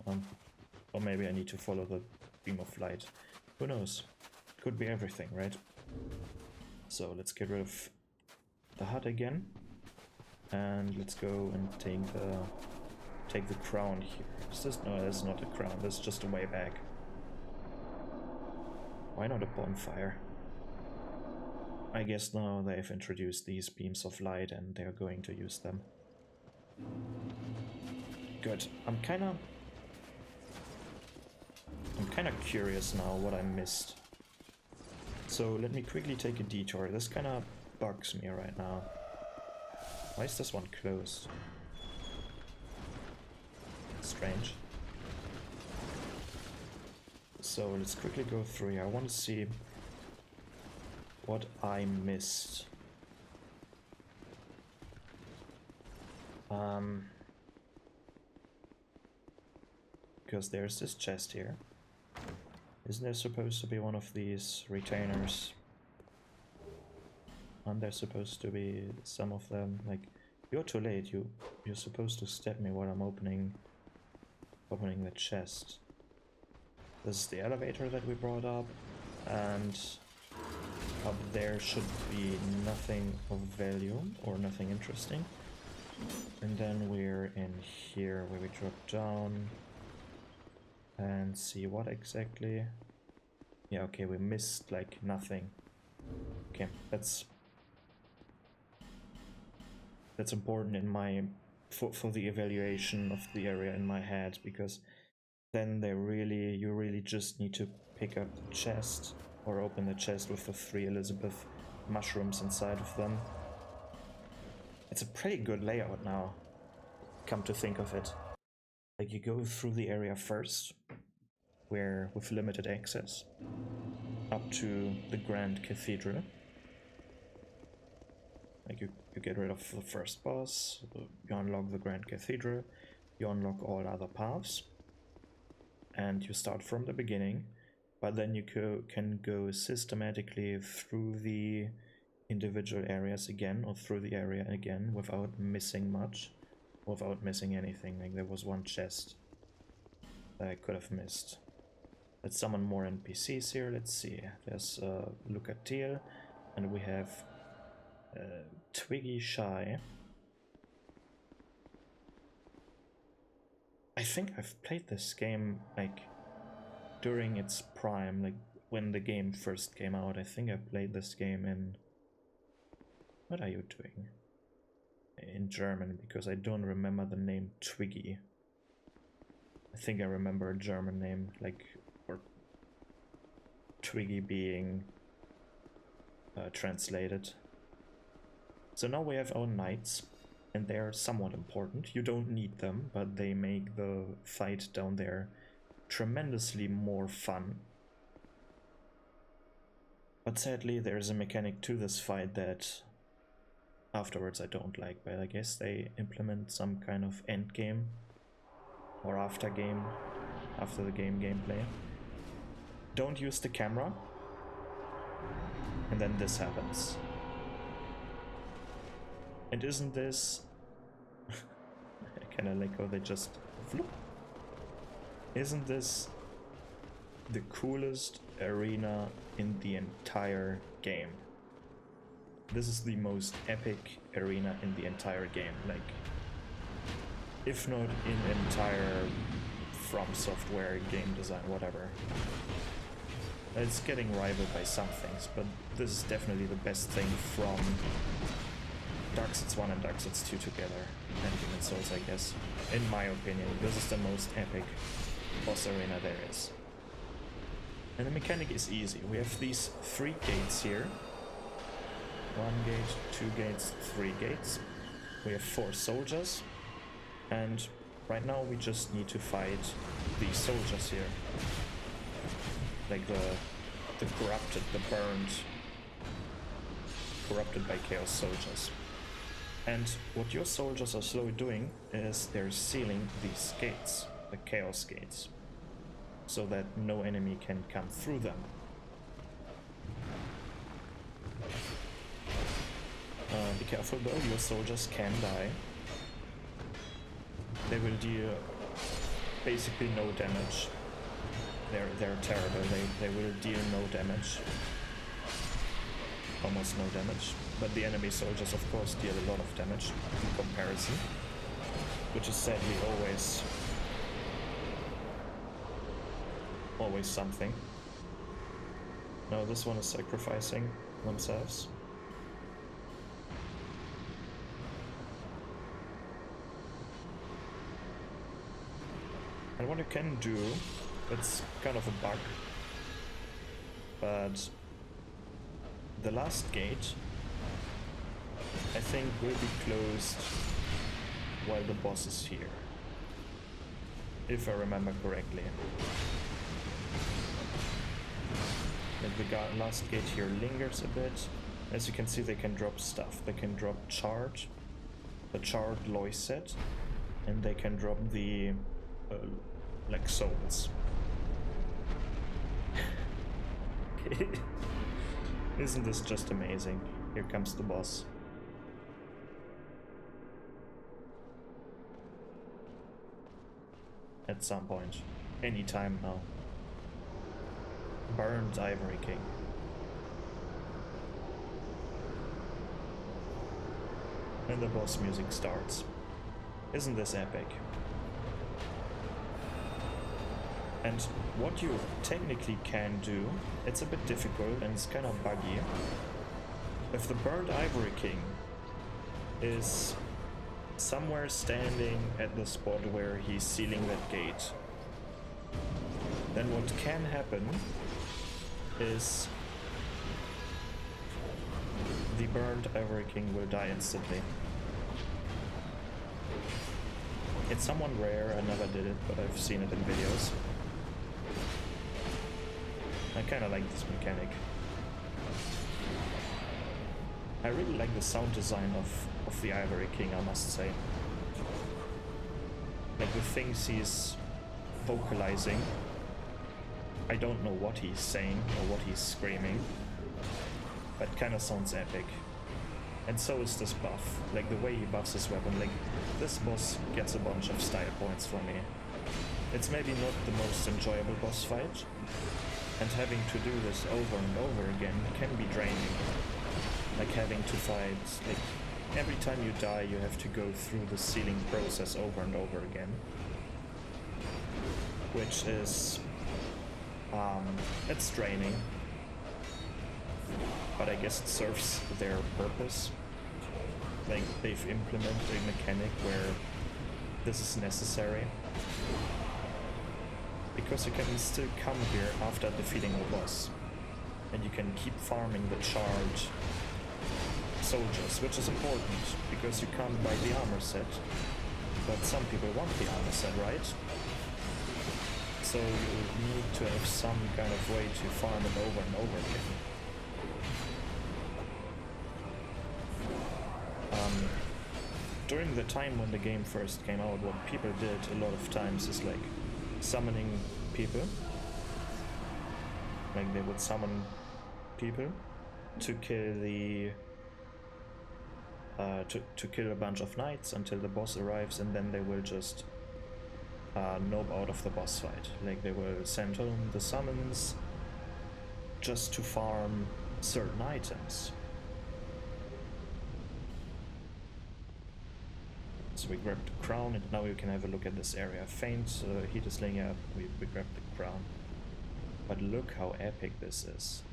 Or maybe I need to follow the beam of light. Who knows? Could be everything, right? So let's get rid of the hut again, and let's go and take the crown here. Is this? No, that's not a crown. That's just a way back. Why not a bonfire? I guess now they've introduced these beams of light and they're going to use them. Good. I'm kinda curious now what I missed. So let me quickly take a detour. This kinda bugs me right now. Why is this one closed? Strange. So let's quickly go through here. I want to see what I missed. Because there's this chest here. Isn't there supposed to be one of these retainers? Aren't there supposed to be some of them? Like, you're too late. You're supposed to stab me while I'm opening the chest. This is the elevator that we brought up, and up there should be nothing of value or nothing interesting. And then we're in here where we drop down and see what exactly. Yeah, okay, we missed like nothing. Okay, that's important in my for the evaluation of the area in my head, because then you really just need to pick up the chest or open the chest with the 3 Elizabeth mushrooms inside of them. It's a pretty good layout now, come to think of it. Like, you go through the area first, where with limited access, up to the Grand Cathedral. Like, you get rid of the first boss, you unlock the Grand Cathedral, you unlock all other paths, and you start from the beginning, but then you can go systematically through the individual areas again, or through the area again, without missing much, without missing anything. Like, there was one chest that I could have missed. Let's summon more NPCs here. Let's see. There's Lucatiel, and we have Twiggy Shy. I think I've played this game like during its prime, like when the game first came out. I think I played this game in... What are you doing? In German, because I don't remember the name Twiggy. I think I remember a German name, like, or Twiggy being translated. So now we have our knights, and they're somewhat important. You don't need them, but they make the fight down there tremendously more fun. But sadly, there's a mechanic to this fight that afterwards I don't like, but I guess they implement some kind of end game or after the game gameplay. Don't use the camera, and then this happens. And isn't this... I kinda like how they just... Floop. Isn't this the coolest arena in the entire game? This is the most epic arena in the entire game, like, if not in the entire From Software game design, whatever. It's getting rivaled by some things, but this is definitely the best thing from Dark Souls 1 and Dark Souls 2 together, and Demon Souls, I guess. In my opinion, this is the most epic boss arena there is. And the mechanic is easy. We have these 3 gates here, 1 gate, 2 gates, 3 gates. We have 4 soldiers, and right now we just need to fight these soldiers here. Like the corrupted, the burned, corrupted by chaos soldiers. And what your soldiers are slowly doing is they're sealing these gates, the chaos gates, so that no enemy can come through them. Be careful though, your soldiers can die. They will deal basically no damage. They're terrible. They will deal no damage. Almost no damage. But the enemy soldiers of course deal a lot of damage in comparison. Which is sadly always something. No, this one is sacrificing themselves. And what you can do, it's kind of a bug, but the last gate, I think, will be closed while the boss is here, if I remember correctly. Like the last gate here lingers a bit. As you can see, they can drop stuff. They can drop the charred Loyce set, and they can drop the like souls. Isn't this just amazing? Here comes the boss. At some point. Any time now. Burned Ivory King. And the boss music starts. Isn't this epic? And what you technically can do, it's a bit difficult and it's kind of buggy. If the Burned Ivory King is somewhere standing at the spot where he's sealing that gate, then what can happen is the Burned Ivory King will die instantly. It's somewhat rare, I never did it, but I've seen it in videos. I kinda like this mechanic. I really like the sound design of the Ivory King, I must say. Like the things he's vocalizing, I don't know what he's saying or what he's screaming, but kinda sounds epic. And so is this buff, like the way he buffs his weapon. Like this boss gets a bunch of style points from me. It's maybe not the most enjoyable boss fight, and having to do this over and over again can be draining. Like having to fight, like every time you die you have to go through the sealing process over and over again. Which is, it's draining. But I guess it serves their purpose. Like they've implemented a mechanic where this is necessary. Because you can still come here after defeating a boss. And you can keep farming the charred soldiers, which is important, because you can't buy the armor set. But some people want the armor set, right? So you need to have some kind of way to farm it over and over again. During the time when the game first came out, what people did a lot of times is like summoning people. Like they would summon people to kill the to kill a bunch of knights until the boss arrives, and then they will just nope out of the boss fight. Like they will send home the summons just to farm certain items. So we grabbed the crown, and now you can have a look at this area. Faint heat is laying up, we grabbed the crown. But look how epic this is.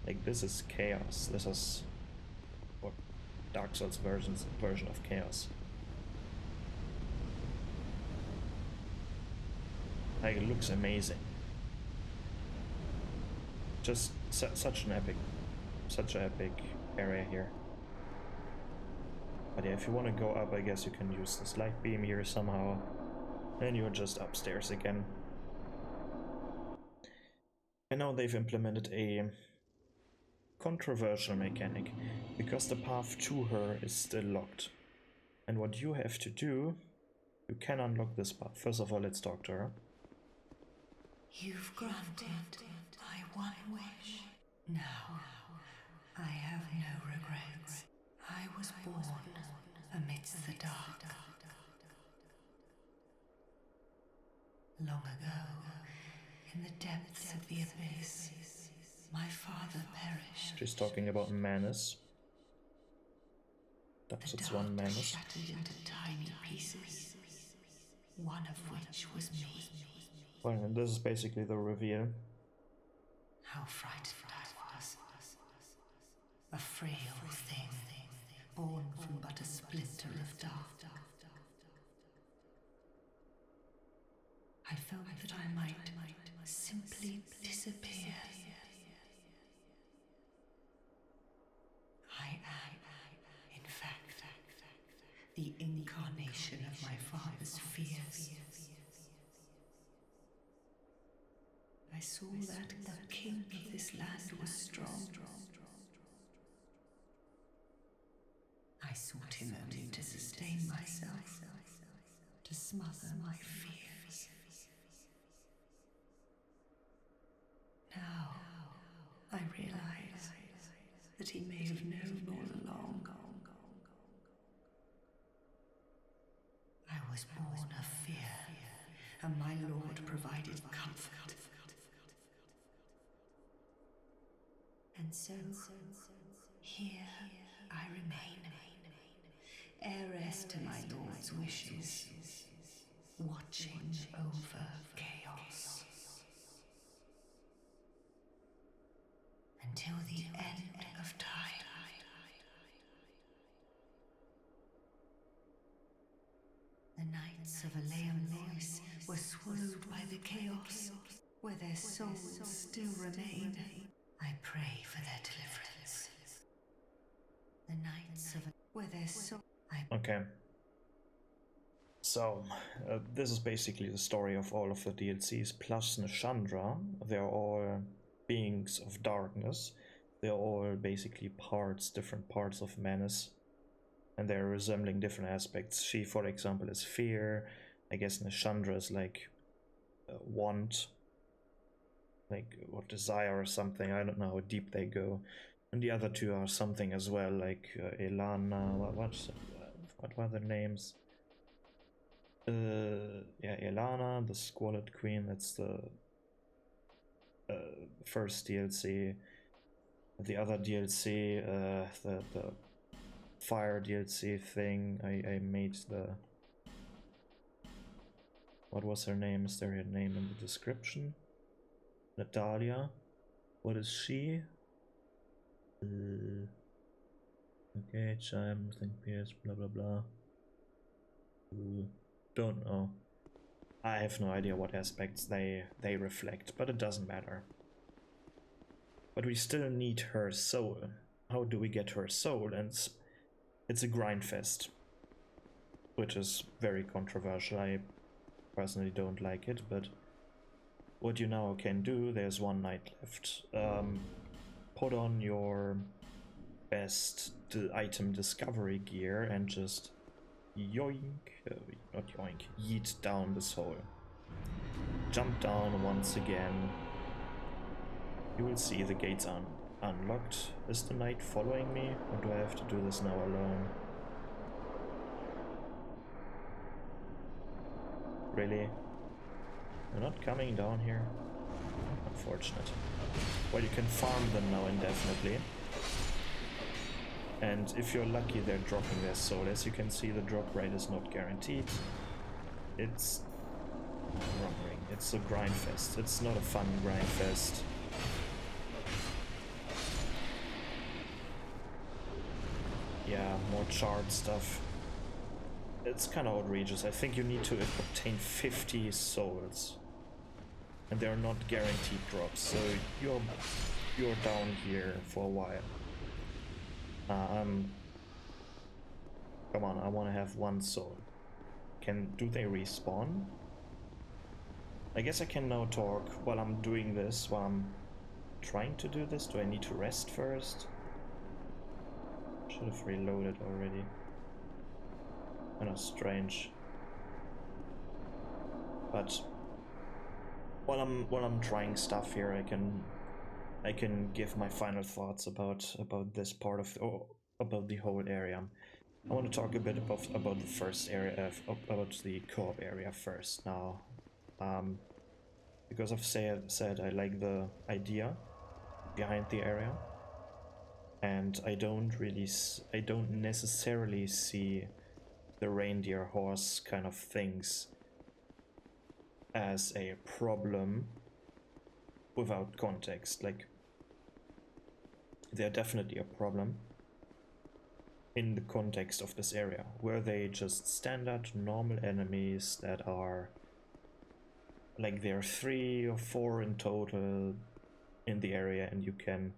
Like this is chaos. This is what Dark Souls version of chaos. Like it looks amazing. Just such an epic such an epic area here. But yeah, if you want to go up, I guess you can use this light beam here somehow. And you're just upstairs again. And now they've implemented a controversial mechanic, because the path to her is still locked. And what you have to do, you can unlock this path. First of all, let's talk to her. You've granted my one wish. Now, I have no regrets. I was born amidst the dark. Long ago, in the depths of the abyss, my father perished. She's talking about Manus. That's its one Manus. Shattered into tiny pieces, one of which was me. Well, and this is basically the reveal. How frightened I was. A frail thing, born from but a splinter of dark. I felt that I might simply disappear. I am, in fact, the incarnation of my father's fears. I saw that the king of this land was strong. I sought him only to sustain myself, to smother my fears. Now, I realize that he may have known all along. I was born of fear, and my Lord provided comfort. And so, here I remain, heiress to my Lord's wishes, watching over chaos. Until the end of time. The knights of Eleum Loyce were swallowed by the chaos, where their souls still remain. I pray for their deliverance. The knights of where their soul. Okay. So, this is basically the story of all of the DLCs, plus Nishandra. They're all beings of darkness. They're all basically different parts of Manus. And they're resembling different aspects. She, for example, is fear. I guess Nishandra is like want. Like, or desire or something. I don't know how deep they go. And the other two are something as well, like Elana. What were their names? Yeah, Elana, the Squalid Queen. That's the first DLC. The other DLC, the fire DLC thing. I made the. What was her name? Is there a name in the description? Natalia. What is she? Okay, chime, think PS, blah blah blah. Don't know. I have no idea what aspects they reflect, but it doesn't matter. But we still need her soul. How do we get her soul? And it's a grind fest, which is very controversial. I personally don't like it, but what you now can do, there's one night left. Put on your best item discovery gear and just yoink, not yoink, yeet down this hole. Jump down once again. You will see the gates are unlocked. Is the knight following me, or do I have to do this now alone? Really? They're not coming down here? Unfortunate. Well, you can farm them now indefinitely. And if you're lucky, they're dropping their soul. As you can see, the drop rate is not guaranteed. It's wrong ring. It's a grind fest. It's not a fun grind fest. Yeah, more charred stuff. It's kind of outrageous. I think you need to obtain 50 souls. And they're not guaranteed drops, so you're you're down here for a while. Come on, I want to have one soul. Do they respawn? I guess I can now talk while I'm doing this, while I'm trying to do this. Do I need to rest first? Should have reloaded already. Kind of strange. But while I'm trying stuff here, I can give my final thoughts about this part of about the whole area. I want to talk a bit about the first area, about the co-op area first now, because I've said I like the idea behind the area, and I don't necessarily see the reindeer horse kind of things as a problem without context. Like, they're definitely a problem in the context of this area. Were they just standard normal enemies that are like, there are 3 or 4 in total in the area, and you can,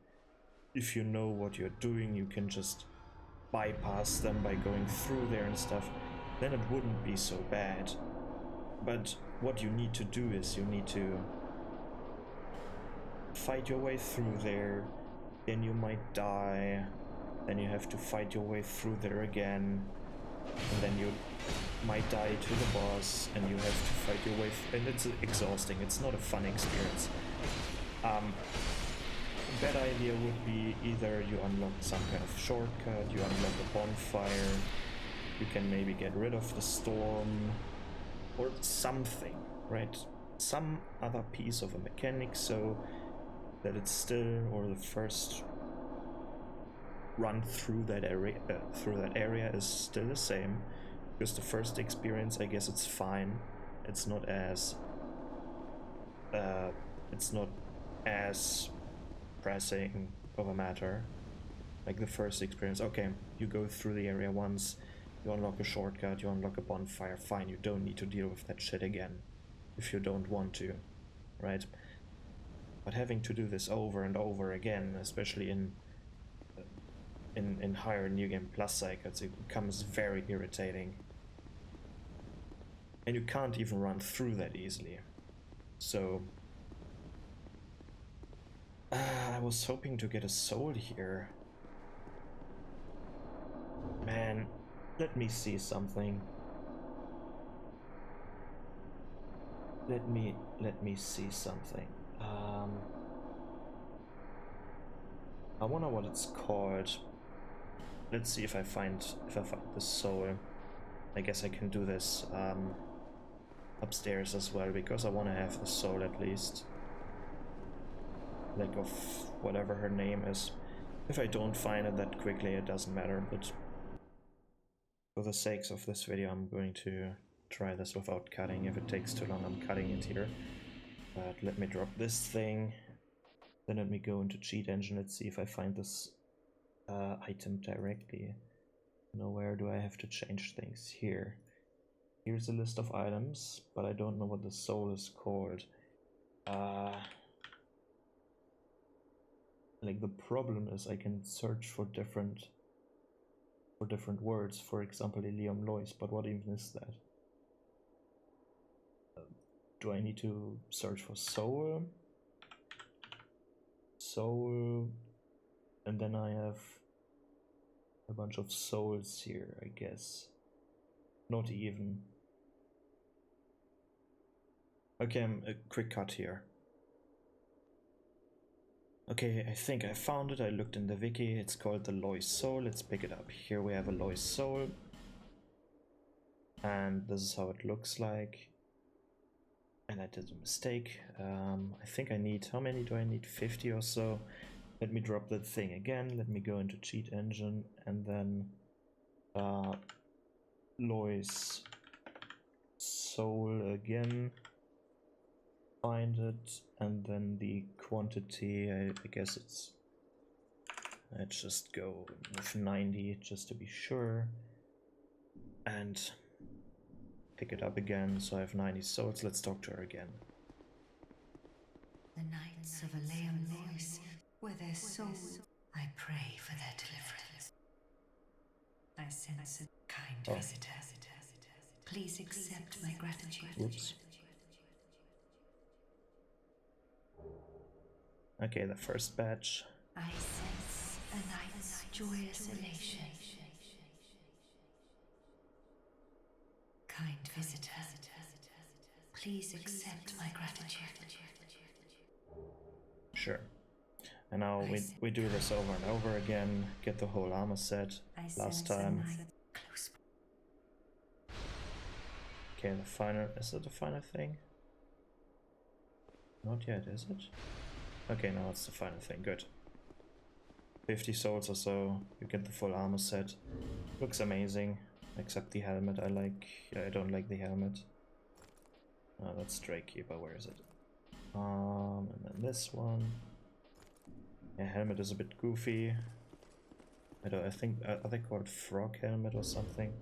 if you know what you're doing, you can just bypass them by going through there and stuff, then it wouldn't be so bad. But what you need to do is you need to fight your way through there, then you might die, then you have to fight your way through there again, and then you might die to the boss, and you have to fight your way and it's exhausting. It's not a fun experience. Bad idea would be either you unlock some kind of shortcut, you unlock a bonfire, you can maybe get rid of the storm, or something, right? Some other piece of a mechanic so that it's still, or the first run through that area is still the same, because the first experience, I guess it's fine. It's not as pressing of a matter. Like the first experience, okay, you go through the area once, you unlock a shortcut, you unlock a bonfire, fine, you don't need to deal with that shit again if you don't want to, right? But having to do this over and over again, especially in higher New Game Plus cycles, it becomes very irritating. And you can't even run through that easily. So I was hoping to get a soul here. Man, let me see something. Let me see something. I wonder what it's called. Let's see if I find the soul. I guess I can do this upstairs as well, because I want to have the soul at least. Like, of whatever her name is. If I don't find it that quickly, it doesn't matter, but for the sakes of this video, I'm going to try this without cutting. If it takes too long, I'm cutting it here. But let me drop this thing. Then let me go into Cheat Engine. Let's see if I find this item directly. Now, where do I have to change things? Here. Here's a list of items, but I don't know what the soul is called. Like, the problem is I can search for different words. For example, Eleum Loyce, but what even is that? Do I need to search for soul? Soul, and then I have a bunch of souls here, I guess. Not even. Okay, a quick cut here. Okay, I think I found it. I looked in the wiki. It's called the Loyce soul. Let's pick it up. Here we have a Loyce soul. And this is how it looks like. And I did a mistake. I think I need, how many do I need? 50 or so. Let me drop that thing again. Let me go into Cheat Engine and then Loyce soul again. Find it, and then the quantity, I guess let's just go with 90 just to be sure, and pick it up again. So I have 90 souls. Let's talk to her again. The Knights of Eleum, Loyce, where their souls, I pray for their deliverance. I sense a kind visitor. Please accept my gratitude. Oops. Okay, the first batch. I sense a night's joyous elation. Kind visitor, please accept my gratitude. Sure. And now we do this over and over again, get the whole armor set. Last time. Okay, the final, is it the final thing? Not yet, is it? Okay, now it's the final thing, good. 50 souls or so, you get the full armor set. Looks amazing, except the helmet I don't like the helmet. Oh, that's Stray Keeper, where is it? And then this one. Yeah, helmet is a bit goofy. I think, are they called frog helmet or something?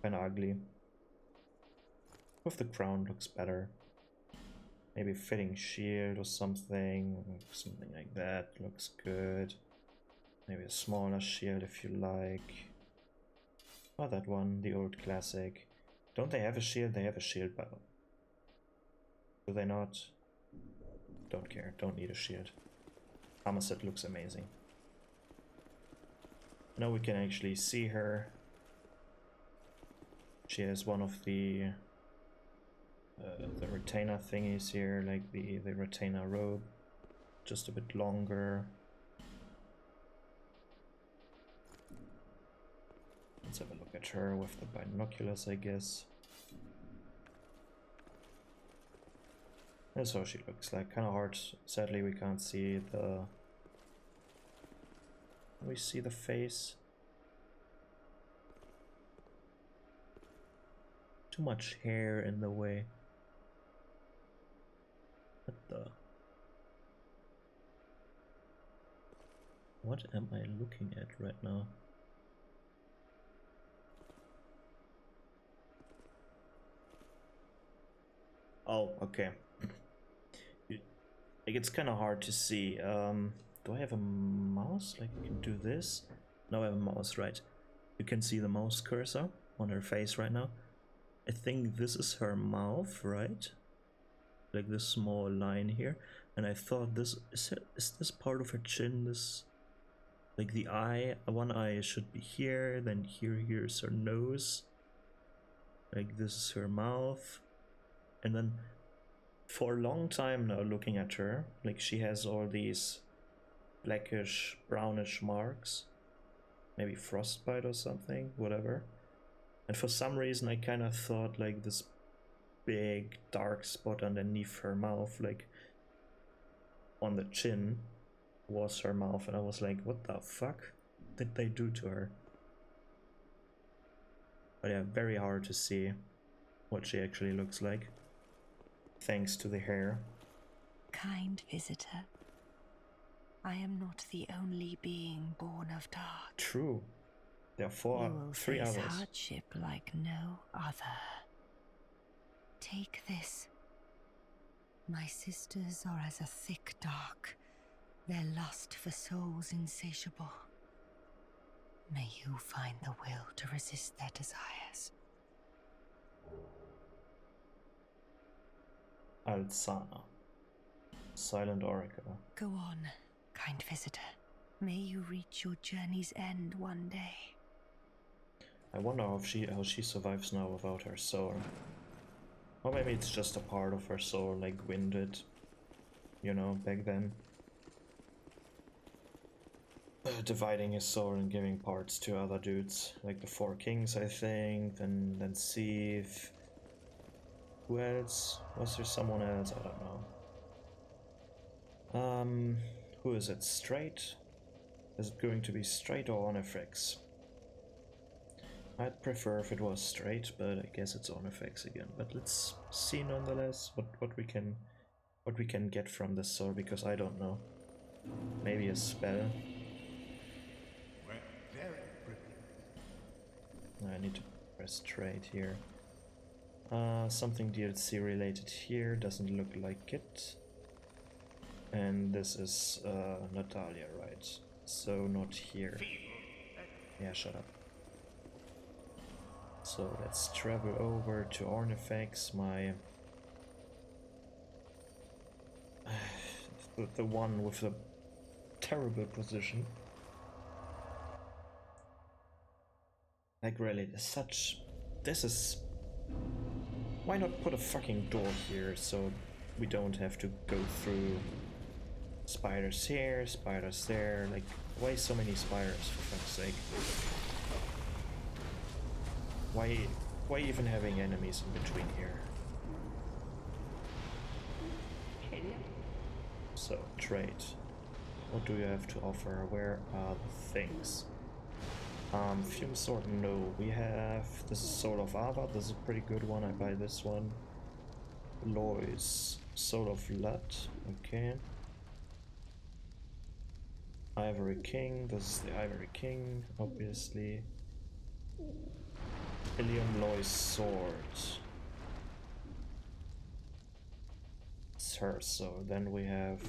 Kinda ugly. With the crown looks better. Maybe fitting shield or something like that looks good. Maybe a smaller shield if you like. Oh, that one, the old classic. Don't they have a shield? They have a shield, but do they not? Don't care, don't need a shield. Armor set looks amazing. Now we can actually see her. She has one of the retainer thingies here, like the retainer robe, just a bit longer. Let's have a look at her with the binoculars, I guess. That's how she looks like. Kind of hard. Sadly, we can't see the. We see the face. Too much hair in the way. What the? What am I looking at right now? Oh, okay. Like, it's kind of hard to see. Do I have a mouse? Like, I can do this? No, I have a mouse, right. You can see the mouse cursor on her face right now. I think this is her mouth, right? Like this small line here. And I thought is this part of her chin? This, like the eye, one eye should be here, then here's her nose. Like this is her mouth. And then for a long time now looking at her, like she has all these blackish, brownish marks. Maybe frostbite or something, whatever. And for some reason I kind of thought like this big dark spot underneath her mouth, like on the chin, was her mouth, and I was like, what the fuck did they do to her? But yeah, very hard to see what she actually looks like, thanks to the hair. Kind visitor, I am not the only being born of dark. True. There are three others. Hardship like no other. Take this. My sisters are as a thick dark, their lust for souls insatiable. May you find the will to resist their desires. Alzana, Silent Oracle. Go on, kind visitor. May you reach your journey's end one day. I wonder how she survives now without her soul. Or maybe it's just a part of her soul, like Gwyn did, you know, back then. Dividing his soul and giving parts to other dudes, like the Four Kings, I think, then Seath. Who else? Was there someone else? I don't know. Who is it? Straight? Is it going to be Straight or Onifrex? I'd prefer if it was Straight, but I guess it's Onifrex again. But let's see nonetheless what we can get from this soul, because I don't know. Maybe a spell. I need to press trade here. Something DLC related here, doesn't look like it. And this is Natalia, right? So not here. Yeah, shut up. So let's travel over to artifacts. My the one with the terrible position. Like really, this is. Why not put a fucking door here so we don't have to go through spiders here, spiders there? Like, why so many spiders, for fuck's sake? Why even having enemies in between here? So, trade. What do you have to offer? Where are the things? Fume sword, no. We have, this is Soul of Ava, this is a pretty good one, I buy this one. Loyce, Soul of Lut, okay. Ivory King, this is the Ivory King, obviously. Eleum Loyce sword. It's her, so then we have,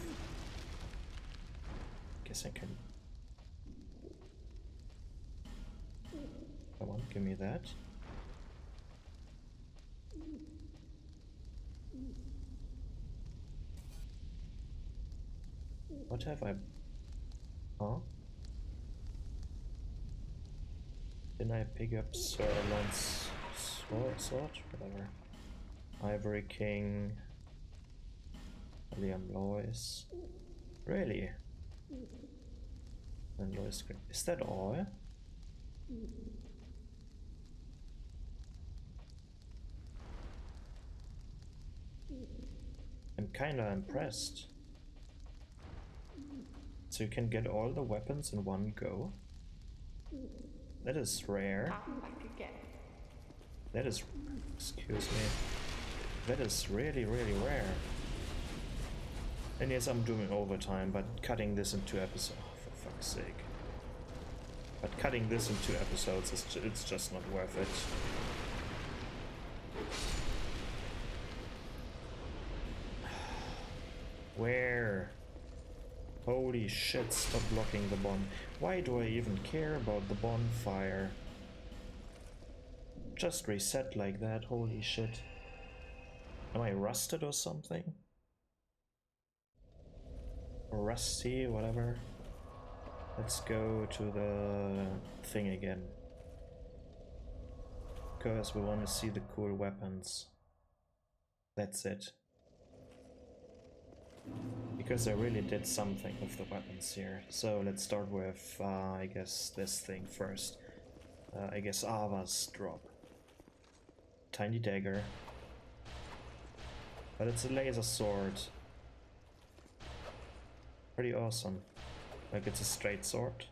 guess I can, come on, give me that. What have I, huh? Didn't I pick up Sirloin's sword? Whatever. Ivory King. Liam Loyce. Really? And Loyce. Is that all? I'm kinda impressed. So you can get all the weapons in one go? That is rare. That is, excuse me, that is really, really rare. And yes, I'm doing overtime, but cutting this in 2 episodes, oh, for fuck's sake. But cutting this in 2 episodes, it's just not worth it. Where? Holy shit, stop blocking the bomb. Why do I even care about the bonfire? Just reset like that, holy shit. Am I rusted or something? Rusty, whatever. Let's go to the thing again. Because we want to see the cool weapons. That's it. Because I really did something with the weapons here. So let's start with, I guess, this thing first. I guess Ava's drop. Tiny dagger. But it's a laser sword. Pretty awesome. Like it's a straight sword.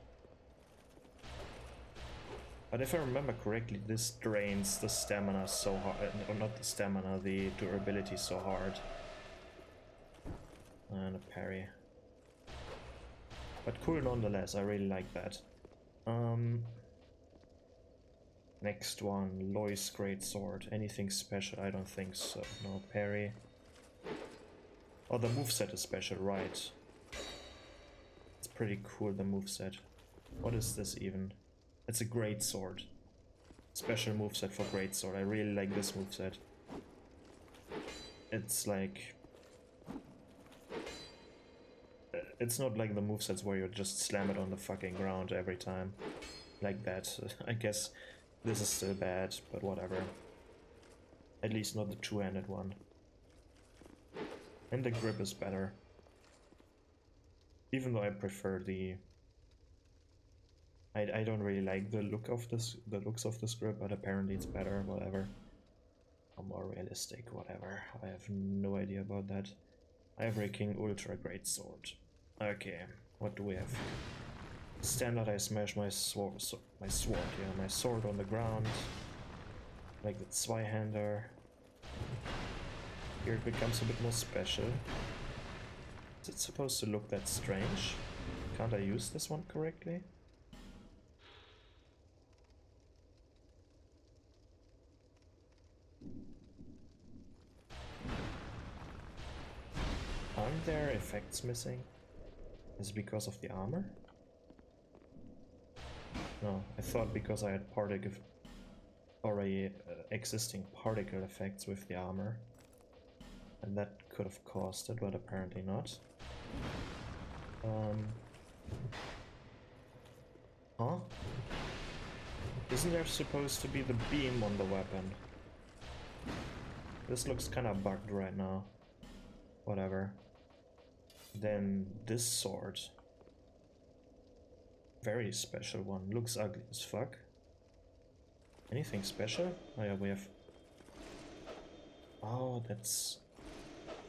But if I remember correctly, this drains the stamina so hard. Or not the stamina, the durability so hard. And a parry. But cool nonetheless, I really like that. Next one, Loyce Great Sword. Anything special? I don't think so. No parry. Oh, the moveset is special, right. It's pretty cool, the moveset. What is this even? It's a great sword. Special moveset for great sword. I really like this moveset. It's like... It's not like the movesets where you just slam it on the fucking ground every time. Like that. I guess this is still bad, but whatever. At least not the two-handed one. And the grip is better. Even though I prefer the... I don't really like the look of this, the looks of this grip, but apparently it's better, whatever. Or more realistic, whatever. I have no idea about that. Ivory King Ultra Great Sword. Okay, what do we have? Standard, I smash my sword, my sword on the ground. Like the Zweihander. Here it becomes a bit more special. Is it supposed to look that strange? Can't I use this one correctly? Aren't there effects missing? Is it because of the armor? No, I thought because I had particle already existing particle effects with the armor, and that could have caused it, but apparently not. Huh? Isn't there supposed to be the beam on the weapon? This looks kind of bugged right now. Whatever. Then this sword. Very special one. Looks ugly as fuck. Anything special? Oh yeah, we have... Oh, that's...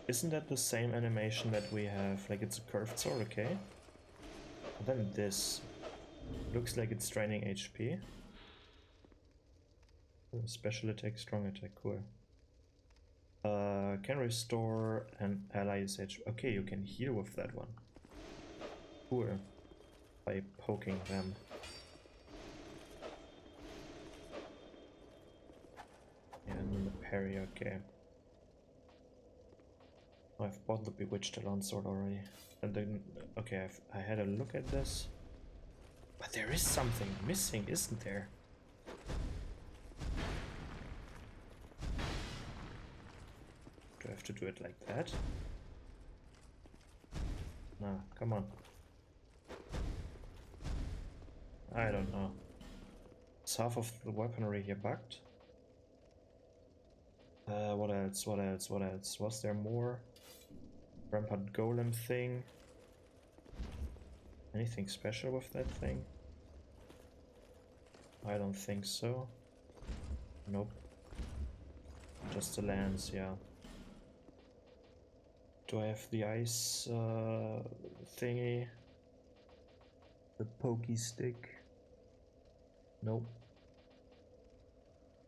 Isn't that the same animation that we have? Like it's a curved sword, okay. And then this. Looks like it's draining HP. Special attack, strong attack, cool. Can restore an ally's HP. Okay, you can heal with that one. Cool. By poking them. And then the parry, okay. I've bought the Bewitched Elan sword already. And then, okay, I had a look at this. But there is something missing, isn't there? Do I have to do it like that? No, come on. I don't know. Is half of the weaponry here bugged? What else? What else? What else? Was there more? Rampart Golem thing? Anything special with that thing? I don't think so. Nope. Just the lance, yeah. Do I have the ice thingy? The pokey stick? Nope.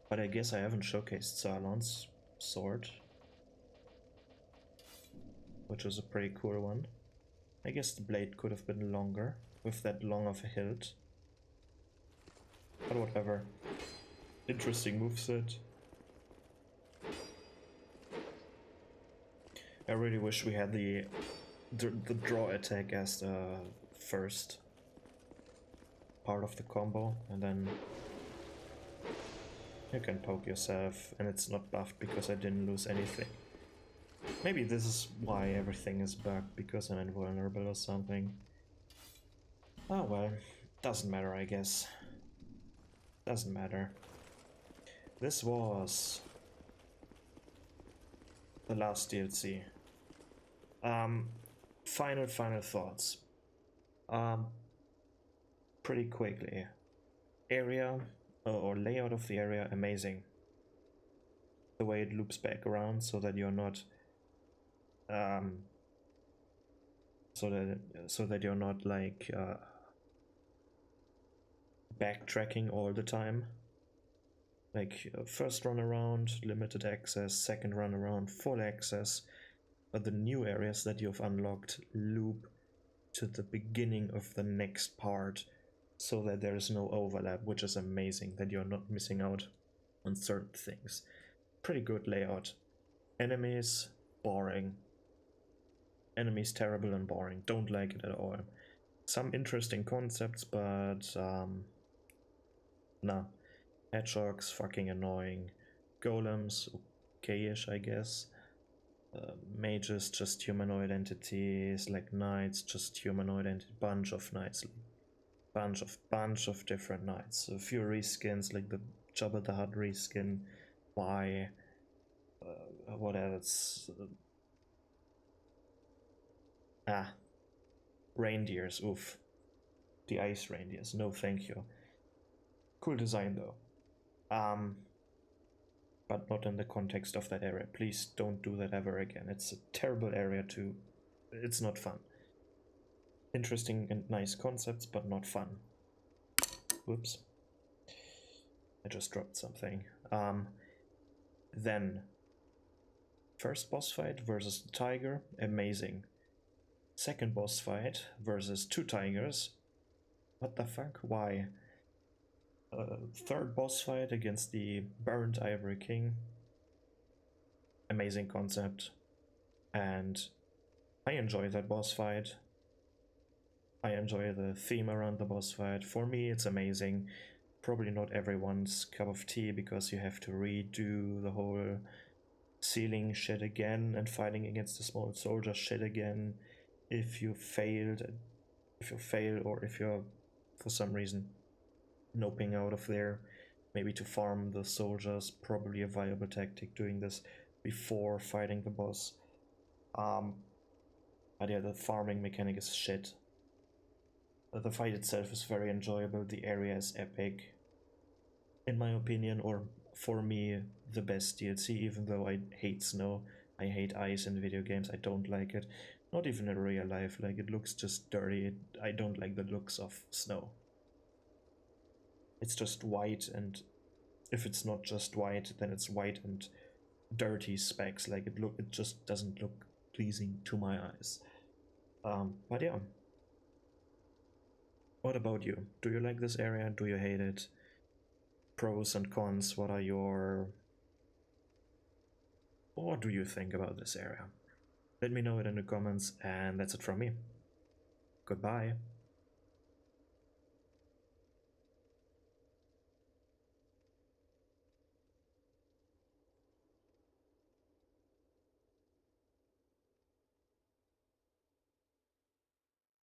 But I guess I haven't showcased Cylon's sword, which is a pretty cool one. I guess the blade could have been longer, with that long of a hilt. But whatever. Interesting moveset. I really wish we had the draw attack as the first part of the combo, and then you can poke yourself, and it's not buffed because I didn't lose anything. Maybe this is why everything is bugged, because I'm invulnerable or something. Oh well, doesn't matter, I guess. Doesn't matter. This was the last DLC. Final thoughts. Pretty quickly. Area or layout of the area, amazing. The way it loops back around so that you're not so that you're not like backtracking all the time. Like first run around, limited access, second run around, full access. But the new areas that you've unlocked loop to the beginning of the next part so that there is no overlap, which is amazing, that you're not missing out on certain things. Pretty good layout. Enemies, boring. Enemies terrible and boring. Don't like it at all. Some interesting concepts, but nah. Hedgehogs, fucking annoying. Golems, okay-ish, I guess. Mages, just humanoid entities. Like knights, just humanoid entity. Bunch of knights. Bunch of different knights. A few reskins, like the Jabba the Hutt reskin. Why? What else? Reindeers, oof. The ice reindeers, no thank you. Cool design though. But not in the context of that area. Please don't do that ever again. It's a terrible area to... It's not fun. Interesting and nice concepts, but not fun. Whoops. I just dropped something. Then, first boss fight versus the tiger, amazing. Second boss fight versus two tigers. What the fuck? Why? Third boss fight against the Burnt Ivory King. Amazing concept. And I enjoy that boss fight. I enjoy the theme around the boss fight. For me, it's amazing. Probably not everyone's cup of tea because you have to redo the whole sealing shit again and fighting against the small soldier shit again. If you failed, if you fail, or if you're for some reason noping out of there, maybe to farm the soldiers, probably a viable tactic doing this before fighting the boss. But yeah, the farming mechanic is shit. The fight itself is very enjoyable, the area is epic. In my opinion, or for me, the best DLC, even though I hate snow. I hate ice in video games, I don't like it. Not even in real life, like it looks just dirty. I don't like the looks of snow. It's just white, and if it's not just white, then it's white and dirty specks. Like it just doesn't look pleasing to my eyes. But yeah. What about you? Do you like this area? Do you hate it? Pros and cons, what are your... What do you think about this area? Let me know it in the comments, and that's it from me. Goodbye.